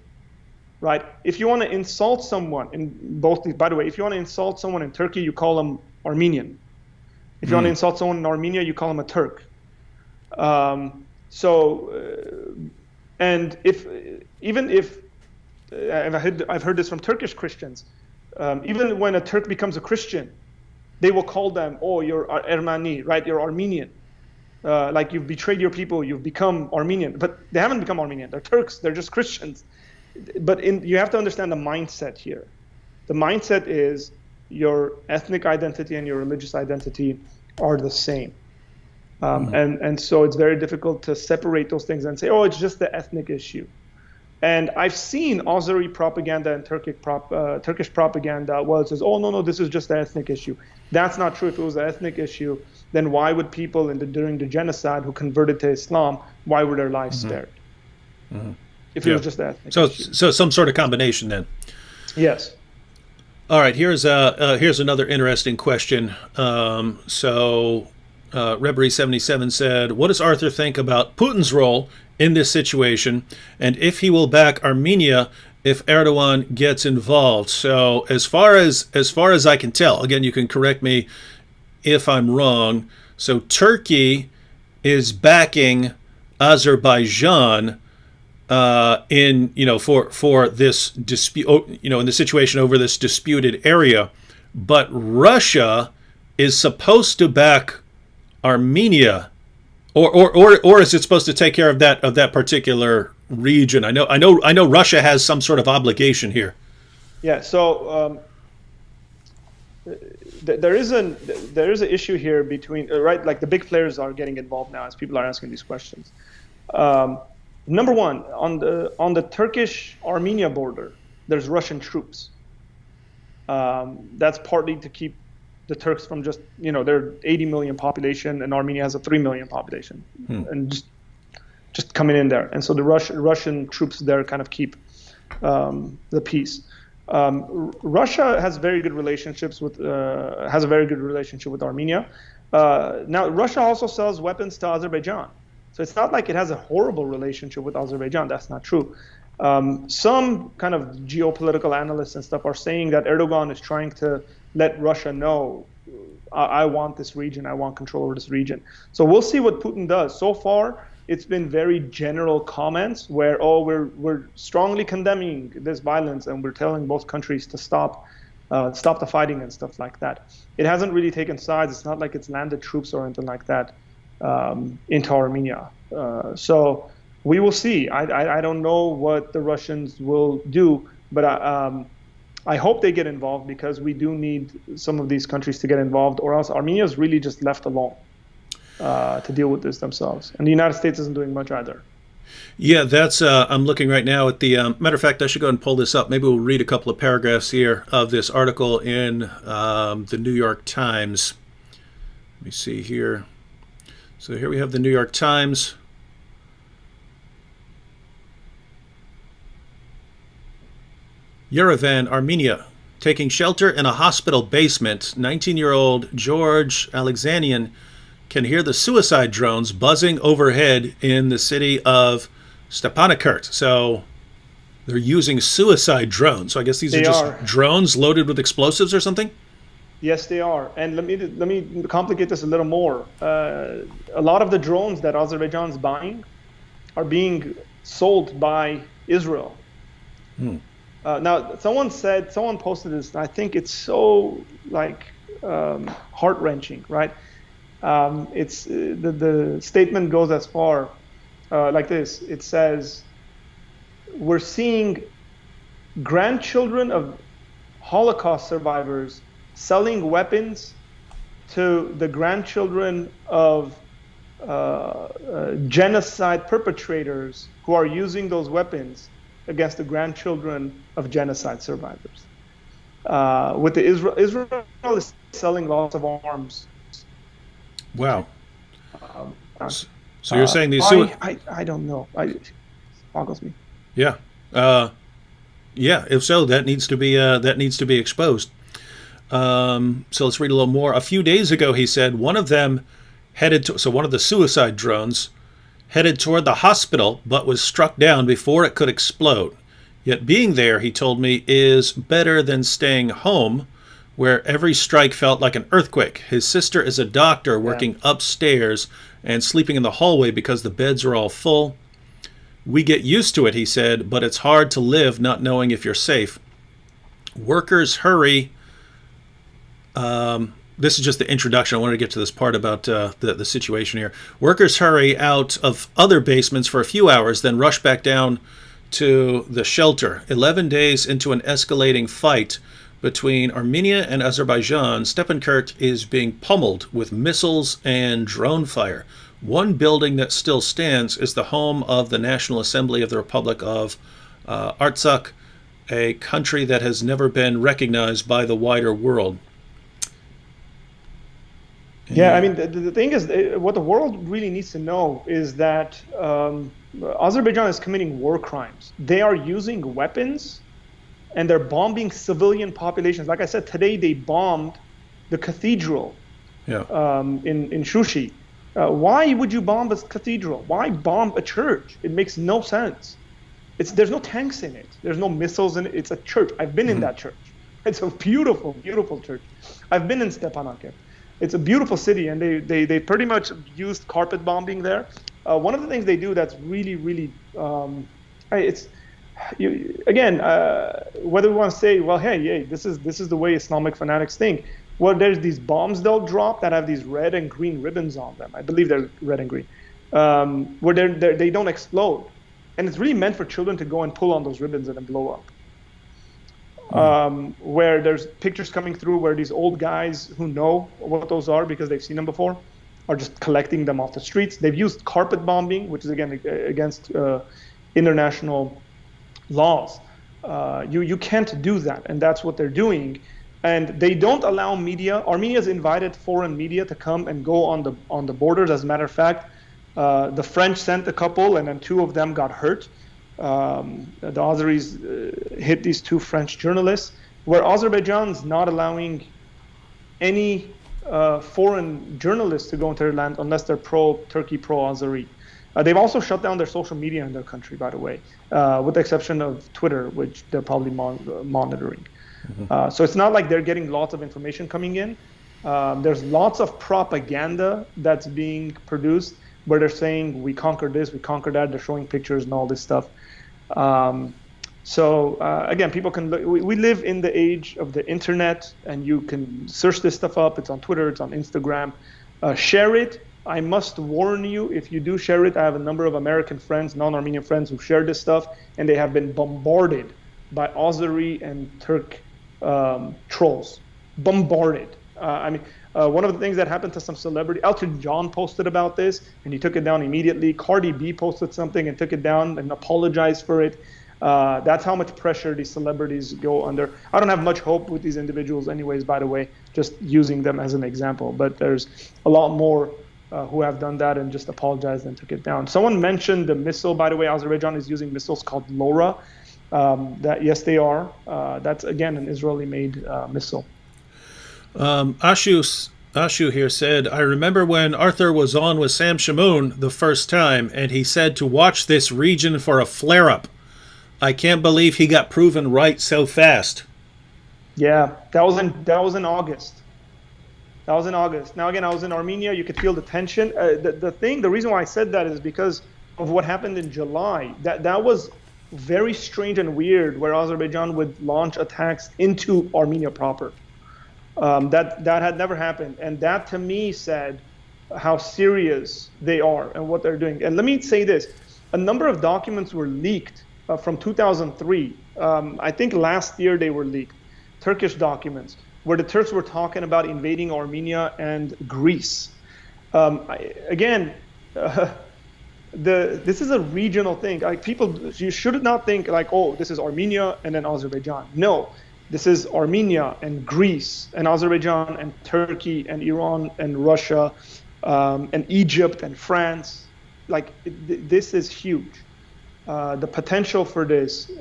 right? If you want to insult someone in both, by the way, if you want to insult someone in Turkey, you call them Armenian. If you want to insult someone in Armenia, you call them a Turk. And if I've heard this from Turkish Christians, even when a Turk becomes a Christian, they will call them, oh, you're Ermeni, right? You're Armenian. Like you've betrayed your people, you've become Armenian. But they haven't become Armenian. They're Turks. They're just Christians. But you have to understand the mindset here. The mindset is your ethnic identity and your religious identity are the same. And so it's very difficult to separate those things and say, oh, it's just the ethnic issue. And I've seen Azeri propaganda and Turkish propaganda, well, it says, oh, no, this is just an ethnic issue. That's not true. If it was an ethnic issue, then why would people during the genocide who converted to Islam, why were their lives spared? If it was just an ethnic issue. So some sort of combination then. Yes. All right, here's another interesting question. Rebri77 said, what does Arthur think about Putin's role in this situation, and if he will back Armenia if Erdogan gets involved? So as far as I can tell, again, you can correct me if I'm wrong, so Turkey is backing Azerbaijan for this dispute, in the situation over this disputed area, but Russia is supposed to back Armenia, or is it supposed to take care of that particular region? I know Russia has some sort of obligation here. Yeah. So there is an issue here between right, like the big players are getting involved now as people are asking these questions. Number one, on the Turkish-Armenia border, there's Russian troops. That's partly to keep the Turks from just, they're 80 million population and Armenia has a 3 million population, and just coming in there. And so the Russian troops there kind of keep the peace. Russia has a very good relationship with Armenia. Now, Russia also sells weapons to Azerbaijan. So it's not like it has a horrible relationship with Azerbaijan. That's not true. Some kind of geopolitical analysts and stuff are saying that Erdogan is trying to let Russia know, I want this region, I want control over this region. So we'll see what Putin does. So far, it's been very general comments where, we're strongly condemning this violence and we're telling both countries to stop the fighting and stuff like that. It hasn't really taken sides. It's not like it's landed troops or anything like that into Armenia. So we will see. I don't know what the Russians will do, but I hope they get involved, because we do need some of these countries to get involved, or else Armenia is really just left alone to deal with this themselves. And the United States isn't doing much either. Yeah, that's. I'm looking right now at the. Matter of fact, I should go ahead and pull this up. Maybe we'll read a couple of paragraphs here of this article in the New York Times. Let me see here. So here we have the New York Times. Yerevan, Armenia, taking shelter in a hospital basement. 19-year-old George Alexanian can hear the suicide drones buzzing overhead in the city of Stepanakert. So they're using suicide drones. So I guess these are just drones loaded with explosives or something? Yes, they are. And let me complicate this a little more. A lot of the drones that Azerbaijan's buying are being sold by Israel. Now, someone posted this, and I think it's so heart-wrenching, right? It's the statement goes as far like this. It says, we're seeing grandchildren of Holocaust survivors selling weapons to the grandchildren of genocide perpetrators who are using those weapons against the grandchildren of genocide survivors. With the Israel is selling lots of arms. Wow. So you're saying these? I don't know. It boggles me. Yeah. Yeah. If so, that needs to be exposed. So let's read a little more. A few days ago, he said one of them one of the suicide drones headed toward the hospital, but was struck down before it could explode. Yet being there, he told me, is better than staying home, where every strike felt like an earthquake. His sister is a doctor working upstairs and sleeping in the hallway because the beds are all full. We get used to it, he said, but it's hard to live not knowing if you're safe. Workers hurry. This is just the introduction. I wanted to get to this part about the situation here. Workers hurry out of other basements for a few hours, then rush back down to the shelter. 11 days into an escalating fight between Armenia and Azerbaijan, Stepankert is being pummeled with missiles and drone fire. One building that still stands is the home of the National Assembly of the Republic of Artsakh, a country that has never been recognized by the wider world. Yeah, I mean, the thing is, what the world really needs to know is that Azerbaijan is committing war crimes. They are using weapons, and they're bombing civilian populations. Like I said, today they bombed the cathedral in Shushi. Why would you bomb a cathedral? Why bomb a church? It makes no sense. There's no tanks in it. There's no missiles in it. It's a church. I've been in that church. It's a beautiful, beautiful church. I've been in Stepanakert. It's a beautiful city, and they pretty much used carpet bombing there. One of the things they do that's really, really, whether we want to say, well, hey, this is the way Islamic fanatics think. Well, there's these bombs they'll drop that have these red and green ribbons on them. I believe they're red and green, where they don't explode, and it's really meant for children to go and pull on those ribbons and then blow up. Where there's pictures coming through where these old guys who know what those are because they've seen them before are just collecting them off the streets. They've used carpet bombing, which is again against international laws. You can't do that, and that's what they're doing. And they don't allow media. Armenia's invited foreign media to come and go on the borders. As a matter of fact, the French sent a couple, and then two of them got hurt. The Azeris hit these two French journalists, where Azerbaijan's not allowing any foreign journalists to go into their land unless they're pro-Turkey, pro-Azeri. They've also shut down their social media in their country, by the way, with the exception of Twitter, which they're probably monitoring. So it's not like they're getting lots of information coming in. There's lots of propaganda that's being produced where they're saying, we conquered this, we conquered that. They're showing pictures and all this stuff. Again, people can look. We live in the age of the internet, and you can search this stuff up. It's on Twitter, it's on Instagram. Share it. I must warn you, if you do share it, I have a number of American friends, non-Armenian friends who share this stuff, and they have been bombarded by Azeri and Turk trolls. Bombarded. One of the things that happened to some celebrity, Elton John posted about this, and he took it down immediately. Cardi B posted something and took it down and apologized for it. That's how much pressure these celebrities go under. I don't have much hope with these individuals anyways, by the way, just using them as an example. But there's a lot more who have done that and just apologized and took it down. Someone mentioned the missile, by the way. Azerbaijan is using missiles called LoRa. Yes, they are. That's, again, an Israeli-made missile. Ashu here said, I remember when Arthur was on with Sam Shamoun the first time, and he said to watch this region for a flare-up. I can't believe he got proven right so fast. Yeah, that was in August. That was in August. Now, again, I was in Armenia. You could feel the tension. The reason why I said that is because of what happened in July. That was very strange and weird, where Azerbaijan would launch attacks into Armenia proper. That had never happened, and that to me said how serious they are and what they're doing. And let me say this: a number of documents were leaked from 2003. I think last year they were leaked, Turkish documents, where the Turks were talking about invading Armenia and Greece. Again, this is a regional thing. Like people, you should not think like, oh, this is Armenia and then Azerbaijan. No, this is Armenia and Greece and Azerbaijan and Turkey and Iran and Russia and Egypt and France. Like this is huge. The potential for this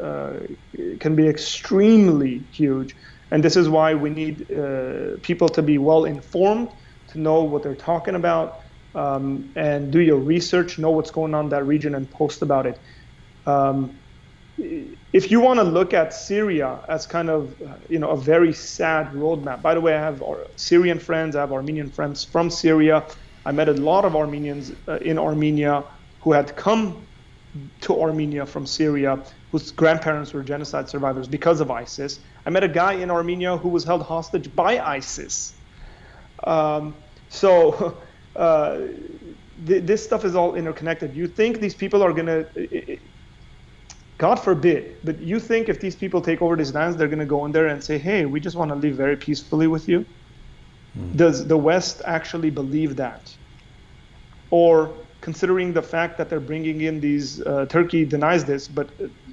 can be extremely huge. And this is why we need people to be well informed, to know what they're talking about, and do your research, know what's going on in that region, and post about it. If you want to look at Syria as kind of a very sad roadmap. By the way, I have Syrian friends, I have Armenian friends from Syria. I met a lot of Armenians in Armenia who had come to Armenia from Syria, whose grandparents were genocide survivors because of ISIS. I met a guy in Armenia who was held hostage by ISIS. This stuff is all interconnected. You think these people are going to, God forbid, but you think if these people take over these lands, they're going to go in there and say, hey, we just want to live very peacefully with you? Does the West actually believe that? Or considering the fact that they're bringing in these, Turkey denies this, but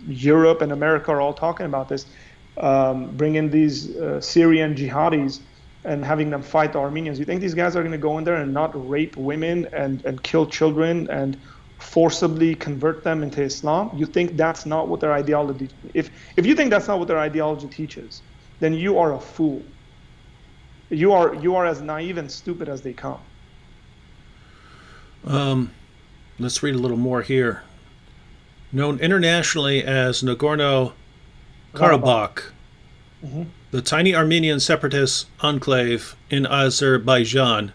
Europe and America are all talking about this, bringing these Syrian jihadis and having them fight the Armenians. You think these guys are going to go in there and not rape women and kill children and forcibly convert them into Islam? You think that's not what their ideology, if you think that's not what their ideology teaches, then you are a fool. You are as naive and stupid as they come. Let's read a little more here. Known internationally as Nagorno Karabakh, the tiny Armenian separatist enclave in Azerbaijan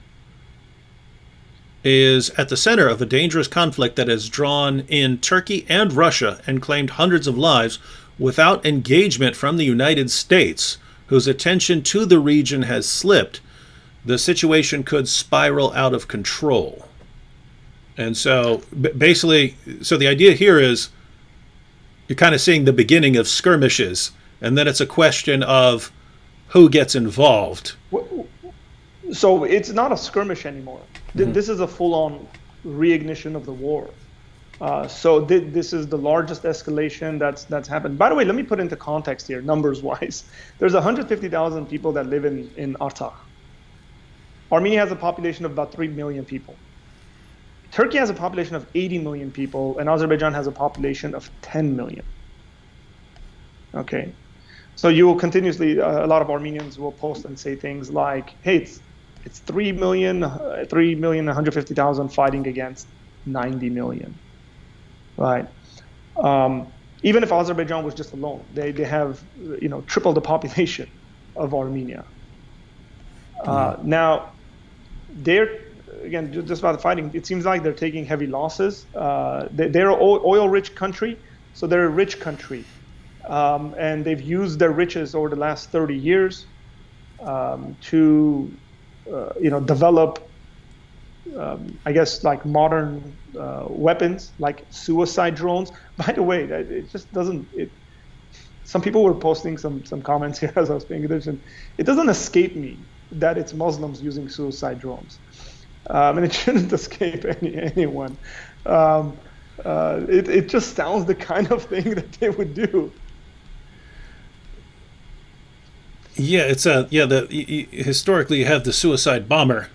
is at the center of a dangerous conflict that has drawn in Turkey and Russia and claimed hundreds of lives without engagement from the United States, whose attention to the region has slipped. The situation could spiral out of control. And so basically, the idea here is you're kind of seeing the beginning of skirmishes, and then it's a question of who gets involved. So it's not a skirmish anymore. This is a full-on reignition of the war. This is the largest escalation that's happened. By the way, let me put into context here, numbers-wise. There's 150,000 people that live in Artsakh. Armenia has a population of about 3 million people. Turkey has a population of 80 million people, and Azerbaijan has a population of 10 million. Okay, so you will continuously, a lot of Armenians will post and say things like, hey, it's 3 million, 150,000 fighting against 90 million, right? Even if Azerbaijan was just alone, they have, triple the population of Armenia. Now, again, just about the fighting, it seems like they're taking heavy losses. They're an oil-rich country, so they're a rich country. And they've used their riches over the last 30 years to, develop, I guess, like modern weapons, like suicide drones. By the way, it just doesn't, some people were posting some comments here as I was paying attention. It doesn't escape me that it's Muslims using suicide drones. And it shouldn't escape anyone. It just sounds the kind of thing that they would do. Yeah, historically you have the suicide bomber,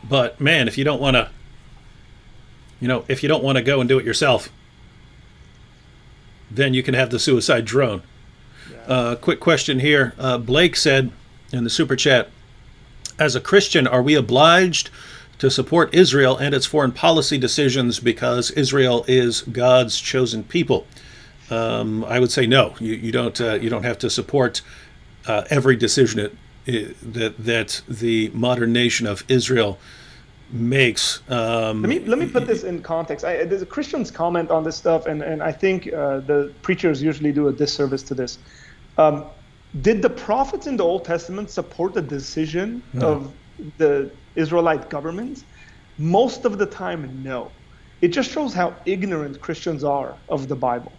but man, if you don't want to go and do it yourself, then you can have the suicide drone. Yeah. Quick question here. Blake said in the super chat, as a Christian, are we obliged to support Israel and its foreign policy decisions because Israel is God's chosen people? I would say no. You don't have to support every decision that the modern nation of Israel makes. Let me put this in context. There's a Christian's comment on this stuff, and I think the preachers usually do a disservice to this. Did the prophets in the Old Testament support the decision of the Israelite government? Most of the time, no. It just shows how ignorant Christians are of the Bible.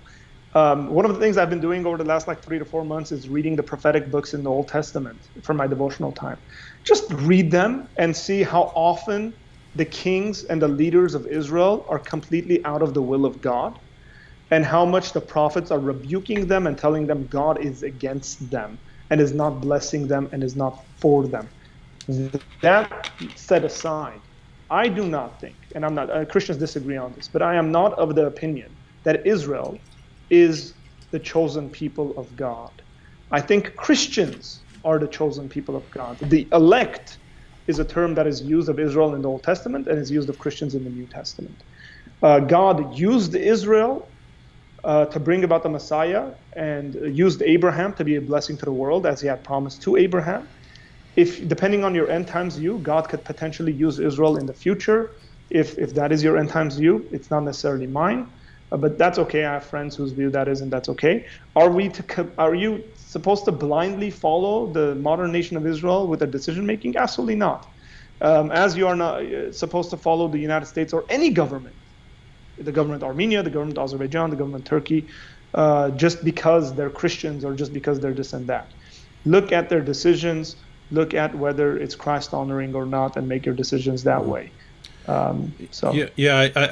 One of the things I've been doing over the last like 3 to 4 months is reading the prophetic books in the Old Testament for my devotional time. Just read them and see how often the kings and the leaders of Israel are completely out of the will of God, and how much the prophets are rebuking them and telling them God is against them and is not blessing them and is not for them. That set aside, I do not think, and I'm not, Christians disagree on this, but I am not of the opinion that Israel is the chosen people of God. I think Christians are the chosen people of God. The elect is a term that is used of Israel in the Old Testament and is used of Christians in the New Testament. God used Israel to bring about the Messiah and used Abraham to be a blessing to the world as he had promised to Abraham. If, depending on your end times view, God could potentially use Israel in the future. If that is your end times view, it's not necessarily mine. But that's okay. I have friends whose view that is, and that's okay. Are you supposed to blindly follow the modern nation of Israel with a decision making? Absolutely not. As you are not supposed to follow the United States or any government, the government of Armenia, the government of Azerbaijan, the government of Turkey, just because they're Christians or just because they're this and that. Look at their decisions. Look at whether it's Christ honoring or not, and make your decisions that way. I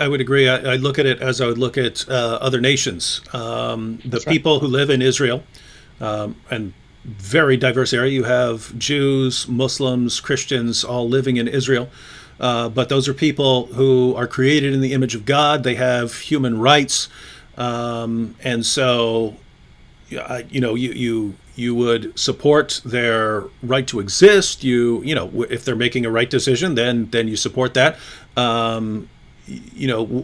would agree. I look at it as I would look at other nations. The people who live in Israel, and very diverse area. You have Jews, Muslims, Christians, all living in Israel. But those are people who are created in the image of God. They have human rights, and so you would support their right to exist. If they're making a right decision, then you support that.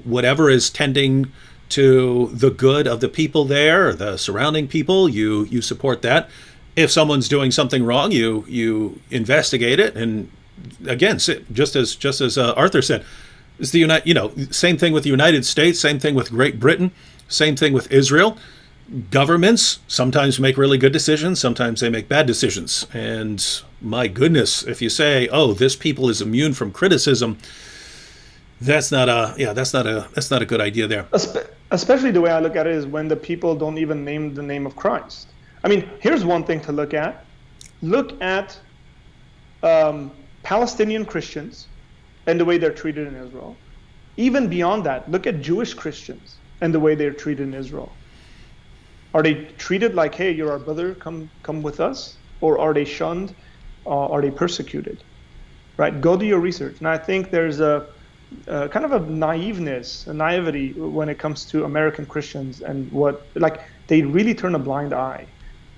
Whatever is tending to the good of the people there, or the surrounding people, you support that. If someone's doing something wrong, you investigate it. And again, just as Arthur said, it's same thing with the United States, same thing with Great Britain, same thing with Israel. Governments sometimes make really good decisions, sometimes they make bad decisions. And my goodness, if you say, "Oh, this people is immune from criticism," that's not a good idea there. Especially the way I look at it is when the people don't even name the name of Christ. I mean, here's one thing to look at. Look at Palestinian Christians and the way they're treated in Israel. Even beyond that, look at Jewish Christians and the way they're treated in Israel. Are they treated like, "Hey, you're our brother, come with us"? Or are they shunned? Are they persecuted? Right? Go do your research. And I think there's a kind of a naivety when it comes to American Christians, and they really turn a blind eye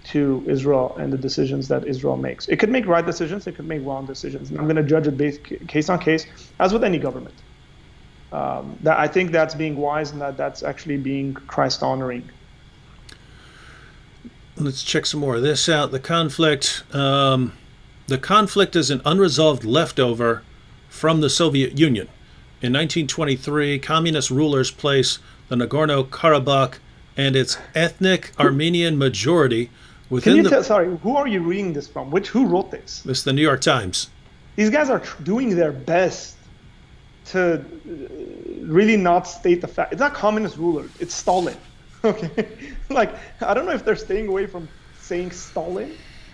to Israel and the decisions that Israel makes. It could make right decisions, it could make wrong decisions. And I'm going to judge it case on case, as with any government. I think that's being wise, and that's actually being Christ honoring. Let's check some more of this out. The conflict is an unresolved leftover from the Soviet Union. In 1923, communist rulers placed the Nagorno Karabakh and its ethnic Armenian majority within sorry, who are you reading this from? Who wrote this? This is the New York Times. These guys are doing their best to really not state the fact. It's not communist rulers, it's Stalin. Okay, I don't know if they're staying away from saying Stalin.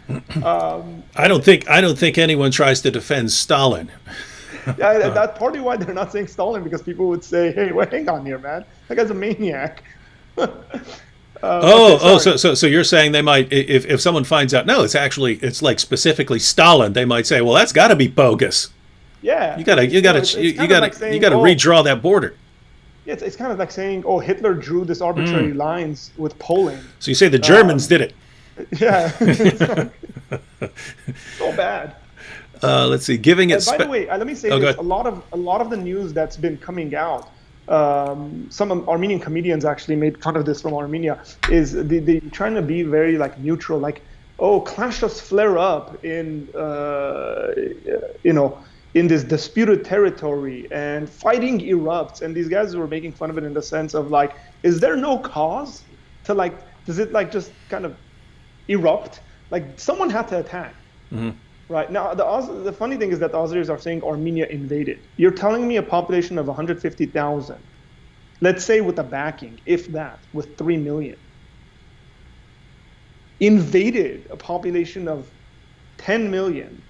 I don't think anyone tries to defend Stalin. Yeah, that's partly why they're not saying Stalin, because people would say, "Hey, wait, hang on here, man. That guy's a maniac." So you're saying they might, if someone finds out, no, it's like specifically Stalin, they might say, "Well, that's got to be bogus." Yeah, you gotta redraw that border. Yeah, it's kind of like saying, "Oh, Hitler drew this arbitrary lines with Poland." So you say the Germans did it? Yeah, so bad. Let's see. Giving it. By the way, let me say this: a lot of the news that's been coming out. Some Armenian comedians actually made fun of this from Armenia. Is they trying to be very neutral, clashes flare up in in this disputed territory and fighting erupts, and these guys were making fun of it in the sense of is there no cause to does it just kind of erupt? Someone had to attack. Mm-hmm. Right now, the funny thing is that the Azeris are saying Armenia invaded. You're telling me a population of 150,000, let's say with a backing, if that, with 3 million, invaded a population of 10 million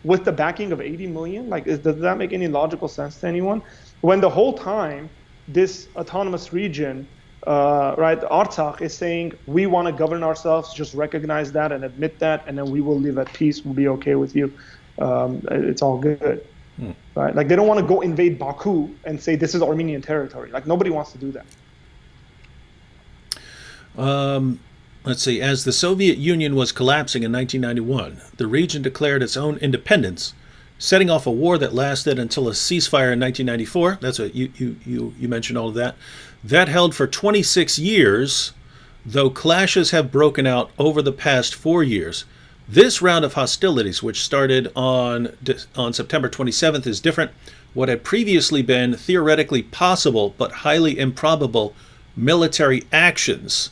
with the backing of 80 million? Like, does that make any logical sense to anyone? When the whole time, this autonomous region, right, Artsakh is saying, we want to govern ourselves, just recognize that and admit that, and then we will live at peace, we'll be okay with you. It's all good. Right? Like, they don't want to go invade Baku and say this is Armenian territory. Like, nobody wants to do that. Let's see. As the Soviet Union was collapsing in 1991, the region declared its own independence, setting off a war that lasted until a ceasefire in 1994. That's what you mentioned all of that. That held for 26 years, though clashes have broken out over the past 4 years. This round of hostilities, which started on September 27th, is different. What had previously been theoretically possible but highly improbable military actions,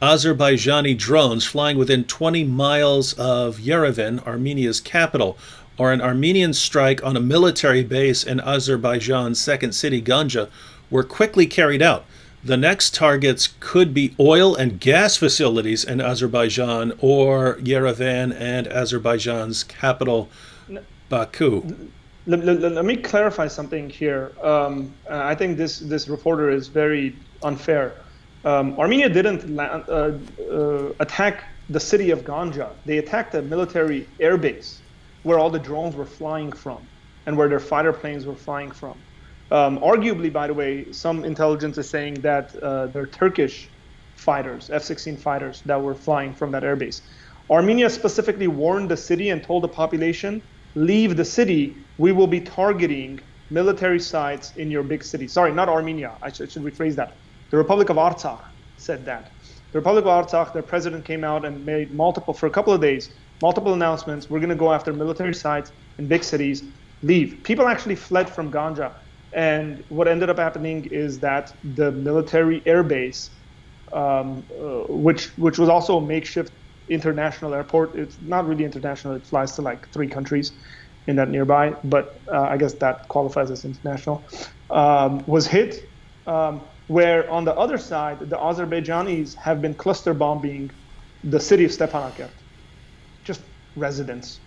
Azerbaijani drones flying within 20 miles of Yerevan, Armenia's capital, or an Armenian strike on a military base in Azerbaijan's second city, Ganja, were quickly carried out. The next targets could be oil and gas facilities in Azerbaijan or Yerevan and Azerbaijan's capital, Baku. Let me clarify something here. I think this reporter is very unfair. Armenia didn't attack the city of Ganja. They attacked a military airbase where all the drones were flying from and where their fighter planes were flying from. Arguably, by the way, some intelligence is saying that they're Turkish fighters, F-16 fighters, that were flying from that airbase. Armenia specifically warned the city and told the population, leave the city, we will be targeting military sites in your big city. Sorry, not Armenia, I should rephrase that. The Republic of Artsakh said that. The Republic of Artsakh, their president came out and made for a couple of days, multiple announcements. We're going to go after military sites in big cities, leave. People actually fled from Ganja. And what ended up happening is that the military airbase, which was also a makeshift international airport, it's not really international, it flies to like 3 countries in that nearby, but I guess that qualifies as international, was hit, where on the other side, the Azerbaijanis have been cluster bombing the city of Stepanakert, just residents.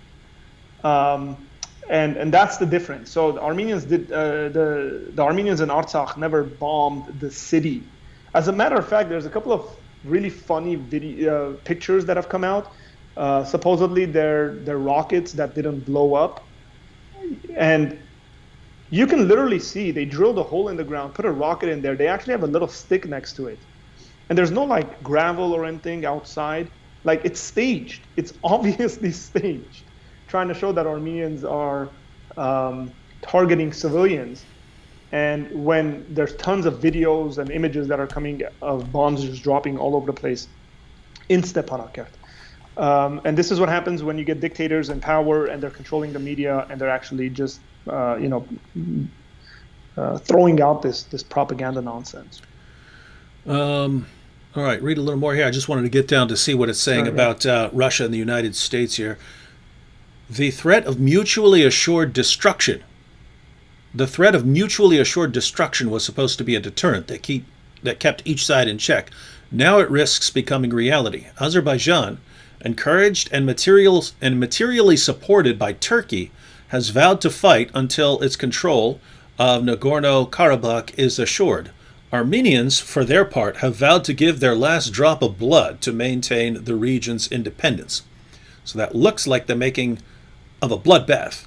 And that's the difference. So the Armenians the Armenians in Artsakh never bombed the city. As a matter of fact, there's a couple of really funny pictures that have come out. Supposedly they're rockets that didn't blow up, and you can literally see they drilled a hole in the ground, put a rocket in there. They actually have a little stick next to it, and there's no like gravel or anything outside. Like, it's staged. It's obviously staged, trying to show that Armenians are targeting civilians. And when there's tons of videos and images that are coming of bombs just dropping all over the place in Stepanakert. And this is what happens when you get dictators in power and they're controlling the media and they're actually just, throwing out this propaganda nonsense. All right, read a little more here. I just wanted to get down to see what it's saying about Russia and the United States here. The threat of mutually assured destruction. The threat of mutually assured destruction was supposed to be a deterrent that kept each side in check. Now it risks becoming reality. Azerbaijan, encouraged and materially supported by Turkey, has vowed to fight until its control of Nagorno Karabakh is assured. Armenians, for their part, have vowed to give their last drop of blood to maintain the region's independence. So that looks like the making of a bloodbath.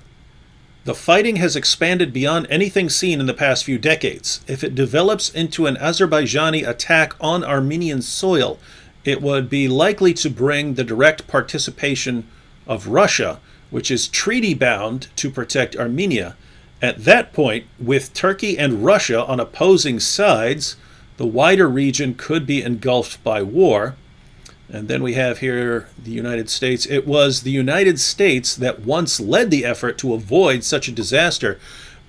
The fighting has expanded beyond anything seen in the past few decades. If it develops into an Azerbaijani attack on Armenian soil, it would be likely to bring the direct participation of Russia, which is treaty-bound to protect Armenia. At that point, with Turkey and Russia on opposing sides, the wider region could be engulfed by war. And then we have here the United States. It was the United States that once led the effort to avoid such a disaster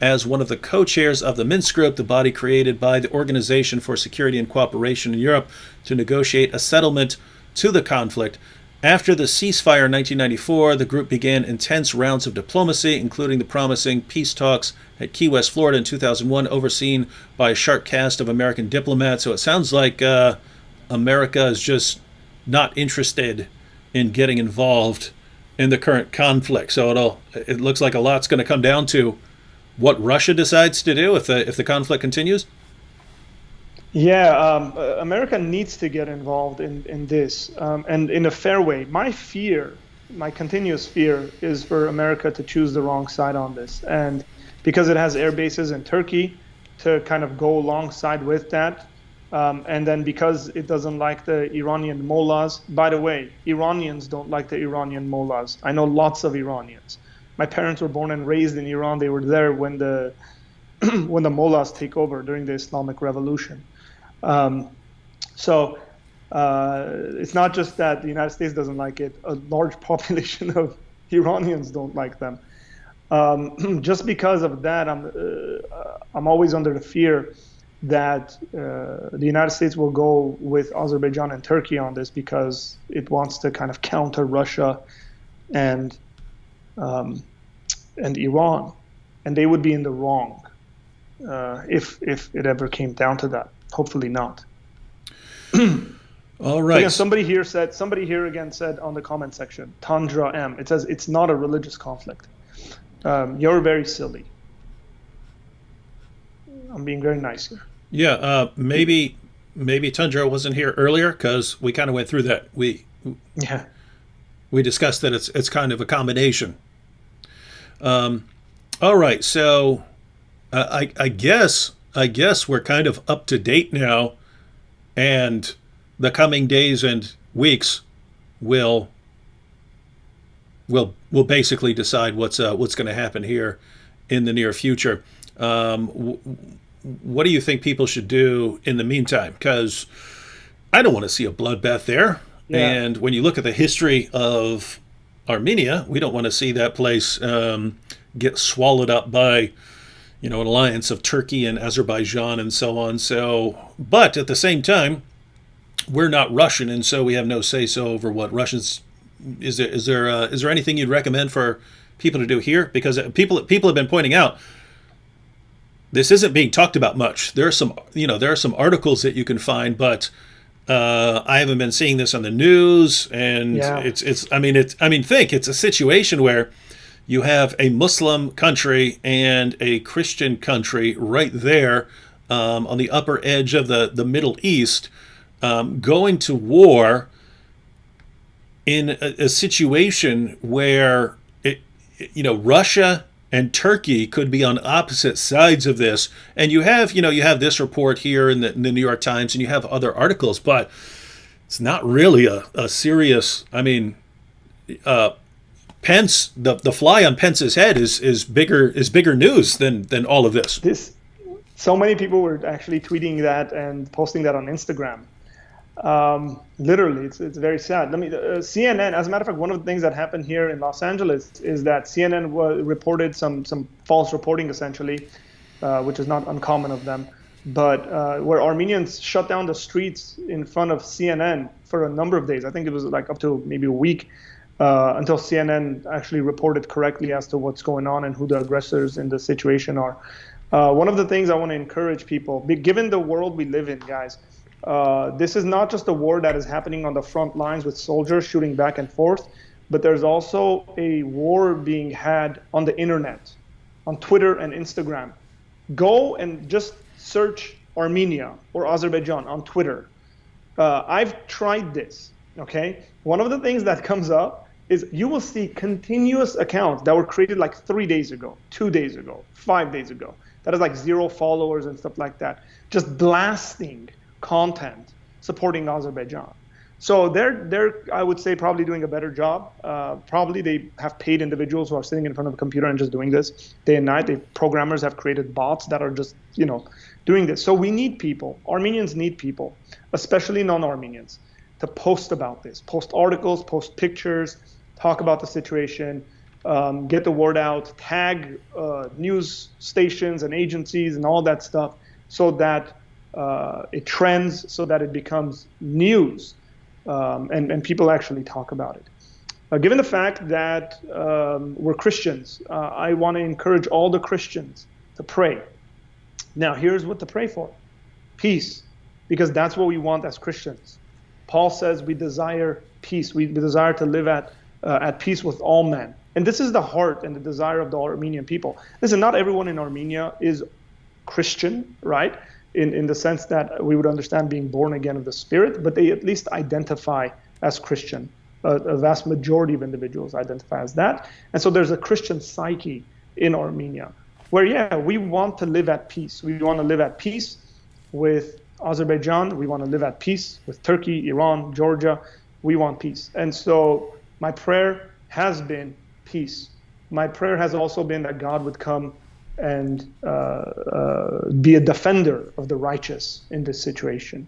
as one of the co-chairs of the Minsk Group, the body created by the Organization for Security and Cooperation in Europe to negotiate a settlement to the conflict. After the ceasefire in 1994, the group began intense rounds of diplomacy, including the promising peace talks at Key West, Florida in 2001, overseen by a sharp cast of American diplomats. So it sounds like America is just not interested in getting involved in the current conflict. So it looks like a lot's going to come down to what Russia decides to do if the conflict continues. Yeah, America needs to get involved in this, and in a fair way. My continuous fear is for America to choose the wrong side on this. And because it has air bases in Turkey, to kind of go alongside with that. And then because it doesn't like the Iranian mullahs, by the way, Iranians don't like the Iranian mullahs. I know lots of Iranians. My parents were born and raised in Iran. They were there when the when the mullahs take over during the Islamic Revolution. So it's not just that the United States doesn't like it. A large population of Iranians don't like them. Just because of that, I'm always under the fear that the United States will go with Azerbaijan and Turkey on this because it wants to kind of counter Russia and Iran, and they would be in the wrong if it ever came down to that. Hopefully not. All right. So again, somebody here again said on the comment section, Tundra M. It says it's not a religious conflict. You're very silly. I'm being very nice here. Yeah, maybe Tundra wasn't here earlier because we kind of went through that. We discussed that it's kind of a combination. All right, so I guess we're kind of up to date now, and the coming days and weeks will basically decide what's going to happen here in the near future. What do you think people should do in the meantime? Because I don't want to see a bloodbath there. Yeah. And when you look at the history of Armenia, we don't want to see that place get swallowed up by, an alliance of Turkey and Azerbaijan and so on. So, but at the same time, we're not Russian, and so we have no say-so over what Russians. Is there anything you'd recommend for people to do here? Because people have been pointing out this isn't being talked about much. There are some articles that you can find, but I haven't been seeing this on the news. And it's a situation where you have a Muslim country and a Christian country right there on the upper edge of the Middle East, going to war in a situation where Russia and Turkey could be on opposite sides of this. And you have this report here in the New York Times, and you have other articles, but it's not really a serious. Pence, the fly on Pence's head is bigger news than all of this. So many people were actually tweeting that and posting that on Instagram. Literally, it's very sad. CNN, as a matter of fact, one of the things that happened here in Los Angeles is that CNN reported some false reporting, essentially, which is not uncommon of them, but where Armenians shut down the streets in front of CNN for a number of days. I think it was like up to maybe a week until CNN actually reported correctly as to what's going on and who the aggressors in the situation are. One of the things I want to encourage people, given the world we live in, guys, this is not just a war that is happening on the front lines with soldiers shooting back and forth, but there's also a war being had on the internet, on Twitter and Instagram. Go and just search Armenia or Azerbaijan on Twitter. I've tried this, okay? One of the things that comes up is you will see continuous accounts that were created like 3 days ago, 2 days ago, 5 days ago. That is like 0 followers and stuff like that. Just blasting content supporting Azerbaijan. So they're I would say probably doing a better job. Probably they have paid individuals who are sitting in front of a computer and just doing this day and night. Programmers have created bots that are just doing this. So we need people. Armenians need people, especially non-Armenians, to post about this, post articles, post pictures, talk about the situation, get the word out, tag news stations and agencies and all that stuff, so that it trends, so that it becomes news, and people actually talk about it. Given the fact that we're Christians, I want to encourage all the Christians to pray. Now, here's what to pray for: peace, because that's what we want as Christians. Paul says we desire peace. We desire to live at peace with all men. And this is the heart and the desire of the Armenian people. Listen, not everyone in Armenia is Christian, right? In the sense that we would understand being born again of the Spirit, but they at least identify as Christian. A vast majority of individuals identify as that. And so there's a Christian psyche in Armenia where, yeah, we want to live at peace. We want to live at peace with Azerbaijan. We want to live at peace with Turkey, Iran, Georgia. We want peace. And so my prayer has been peace. My prayer has also been that God would come and be a defender of the righteous in this situation,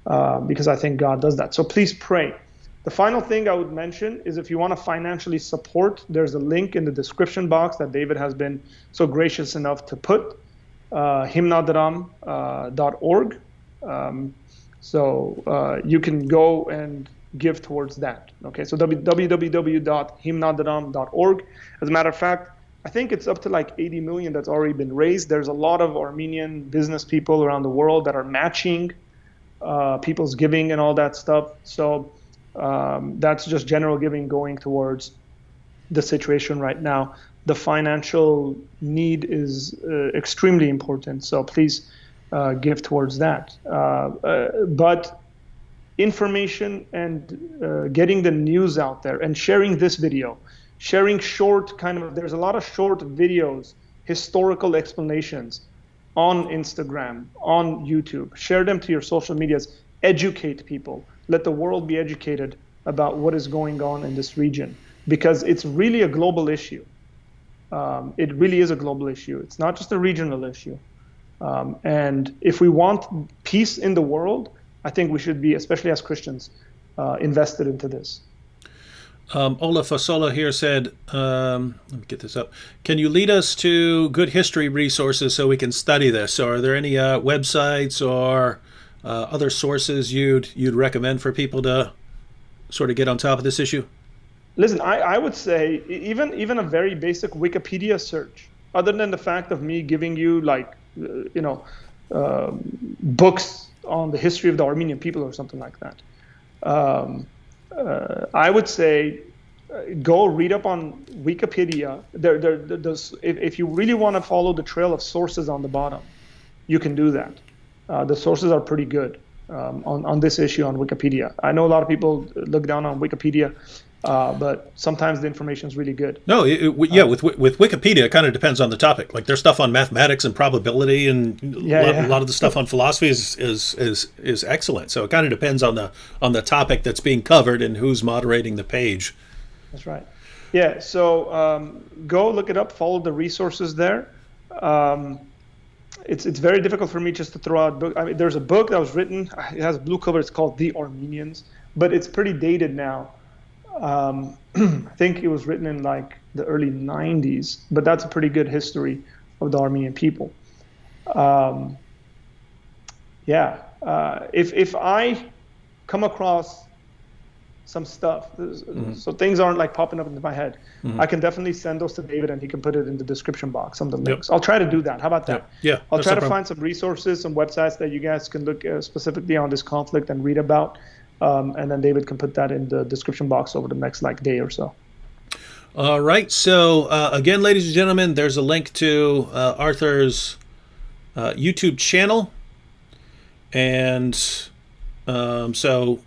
because I think God does that. So please pray. The final thing I would mention is if you want to financially support, there's a link in the description box that David has been so gracious enough to put, himnadaram.org. So you can go and give towards that. Okay, so www.himnadaram.org. As a matter of fact, I think it's up to like 80 million that's already been raised. There's a lot of Armenian business people around the world that are matching people's giving and all that stuff. So that's just general giving going towards the situation right now. The financial need is extremely important. So please give towards that. But information and getting the news out there and sharing this video, sharing there's a lot of short videos, historical explanations on Instagram, on YouTube. Share them to your social medias. Educate people. Let the world be educated about what is going on in this region, because it's really a global issue. It really is a global issue. It's not just a regional issue. And if we want peace in the world, I think we should be, especially as Christians, invested into this. Ola Fasola here said, let me get this up. Can you lead us to good history resources so we can study this? So are there any websites or other sources you'd recommend for people to sort of get on top of this issue? Listen, I would say even a very basic Wikipedia search, other than the fact of me giving you books on the history of the Armenian people or something like that. I would say go read up on Wikipedia. If you really want to follow the trail of sources on the bottom, you can do that. The sources are pretty good on this issue on Wikipedia. I know a lot of people look down on Wikipedia, but sometimes the information is really good. No, with Wikipedia, it kind of depends on the topic. Like there's stuff on mathematics and probability, and a lot of the stuff on philosophy is excellent. So it kind of depends on the topic that's being covered and who's moderating the page. That's right. Yeah. So go look it up. Follow the resources there. It's very difficult for me just to throw out book. I mean, there's a book that was written. It has a blue cover. It's called The Armenians, but it's pretty dated now. I think it was written in like the early 90s, but that's a pretty good history of the Armenian people. If I come across some stuff, so things aren't like popping up into my head, I can definitely send those to David and he can put it in the description box, some of the links. I'll try to do that. How about that? Yeah. I'll try to find some resources, some websites that you guys can look specifically on this conflict and read about. And then David can put that in the description box over the next day or so. All right. So again, ladies and gentlemen, there's a link to Arthur's YouTube channel. And so,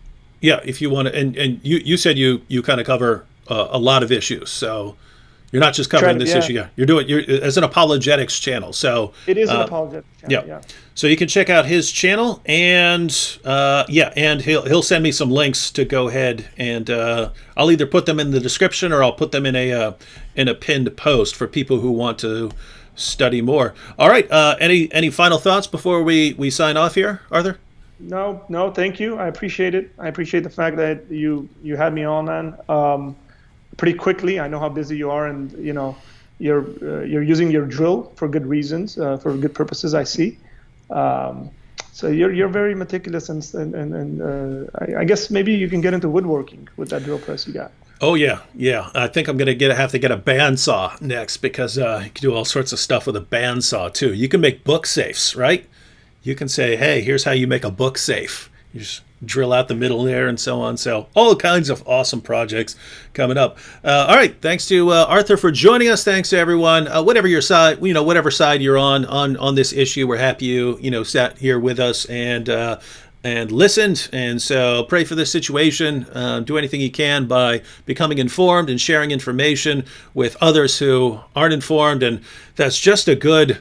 yeah, if you want to, and you said you kind of cover a lot of issues. So you're not just covering this issue. You're as an apologetics channel. So it is an apologetics channel. Yeah. So you can check out his channel, and and he'll send me some links to go ahead, and I'll either put them in the description or I'll put them in a pinned post for people who want to study more. All right. Any final thoughts before we sign off here, Arthur? No. Thank you. I appreciate it. I appreciate the fact that you had me on, man. Pretty quickly. I know how busy you are, and you're using your drill for good reasons, for good purposes. I see. So you're very meticulous, and I guess maybe you can get into woodworking with that drill press you got. Oh yeah. I think I'm gonna have to get a bandsaw next, because you can do all sorts of stuff with a bandsaw too. You can make book safes, right? You can say, hey, here's how you make a book safe. You just drill out the middle there and so on. So all kinds of awesome projects coming up. All right. Thanks to Arthur for joining us. Thanks to everyone. Whatever your side, whatever side you're on this issue, we're happy you sat here with us and listened. And so pray for this situation. Do anything you can by becoming informed and sharing information with others who aren't informed. And that's just a good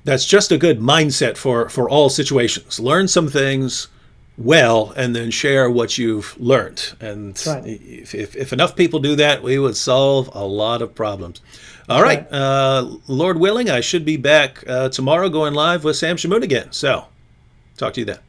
mindset for all situations. Learn some things well, and then share what you've learned. And Right. if enough people do that, we would solve a lot of problems. All right. Lord willing, I should be back tomorrow going live with Sam Shamoon again. So talk to you then.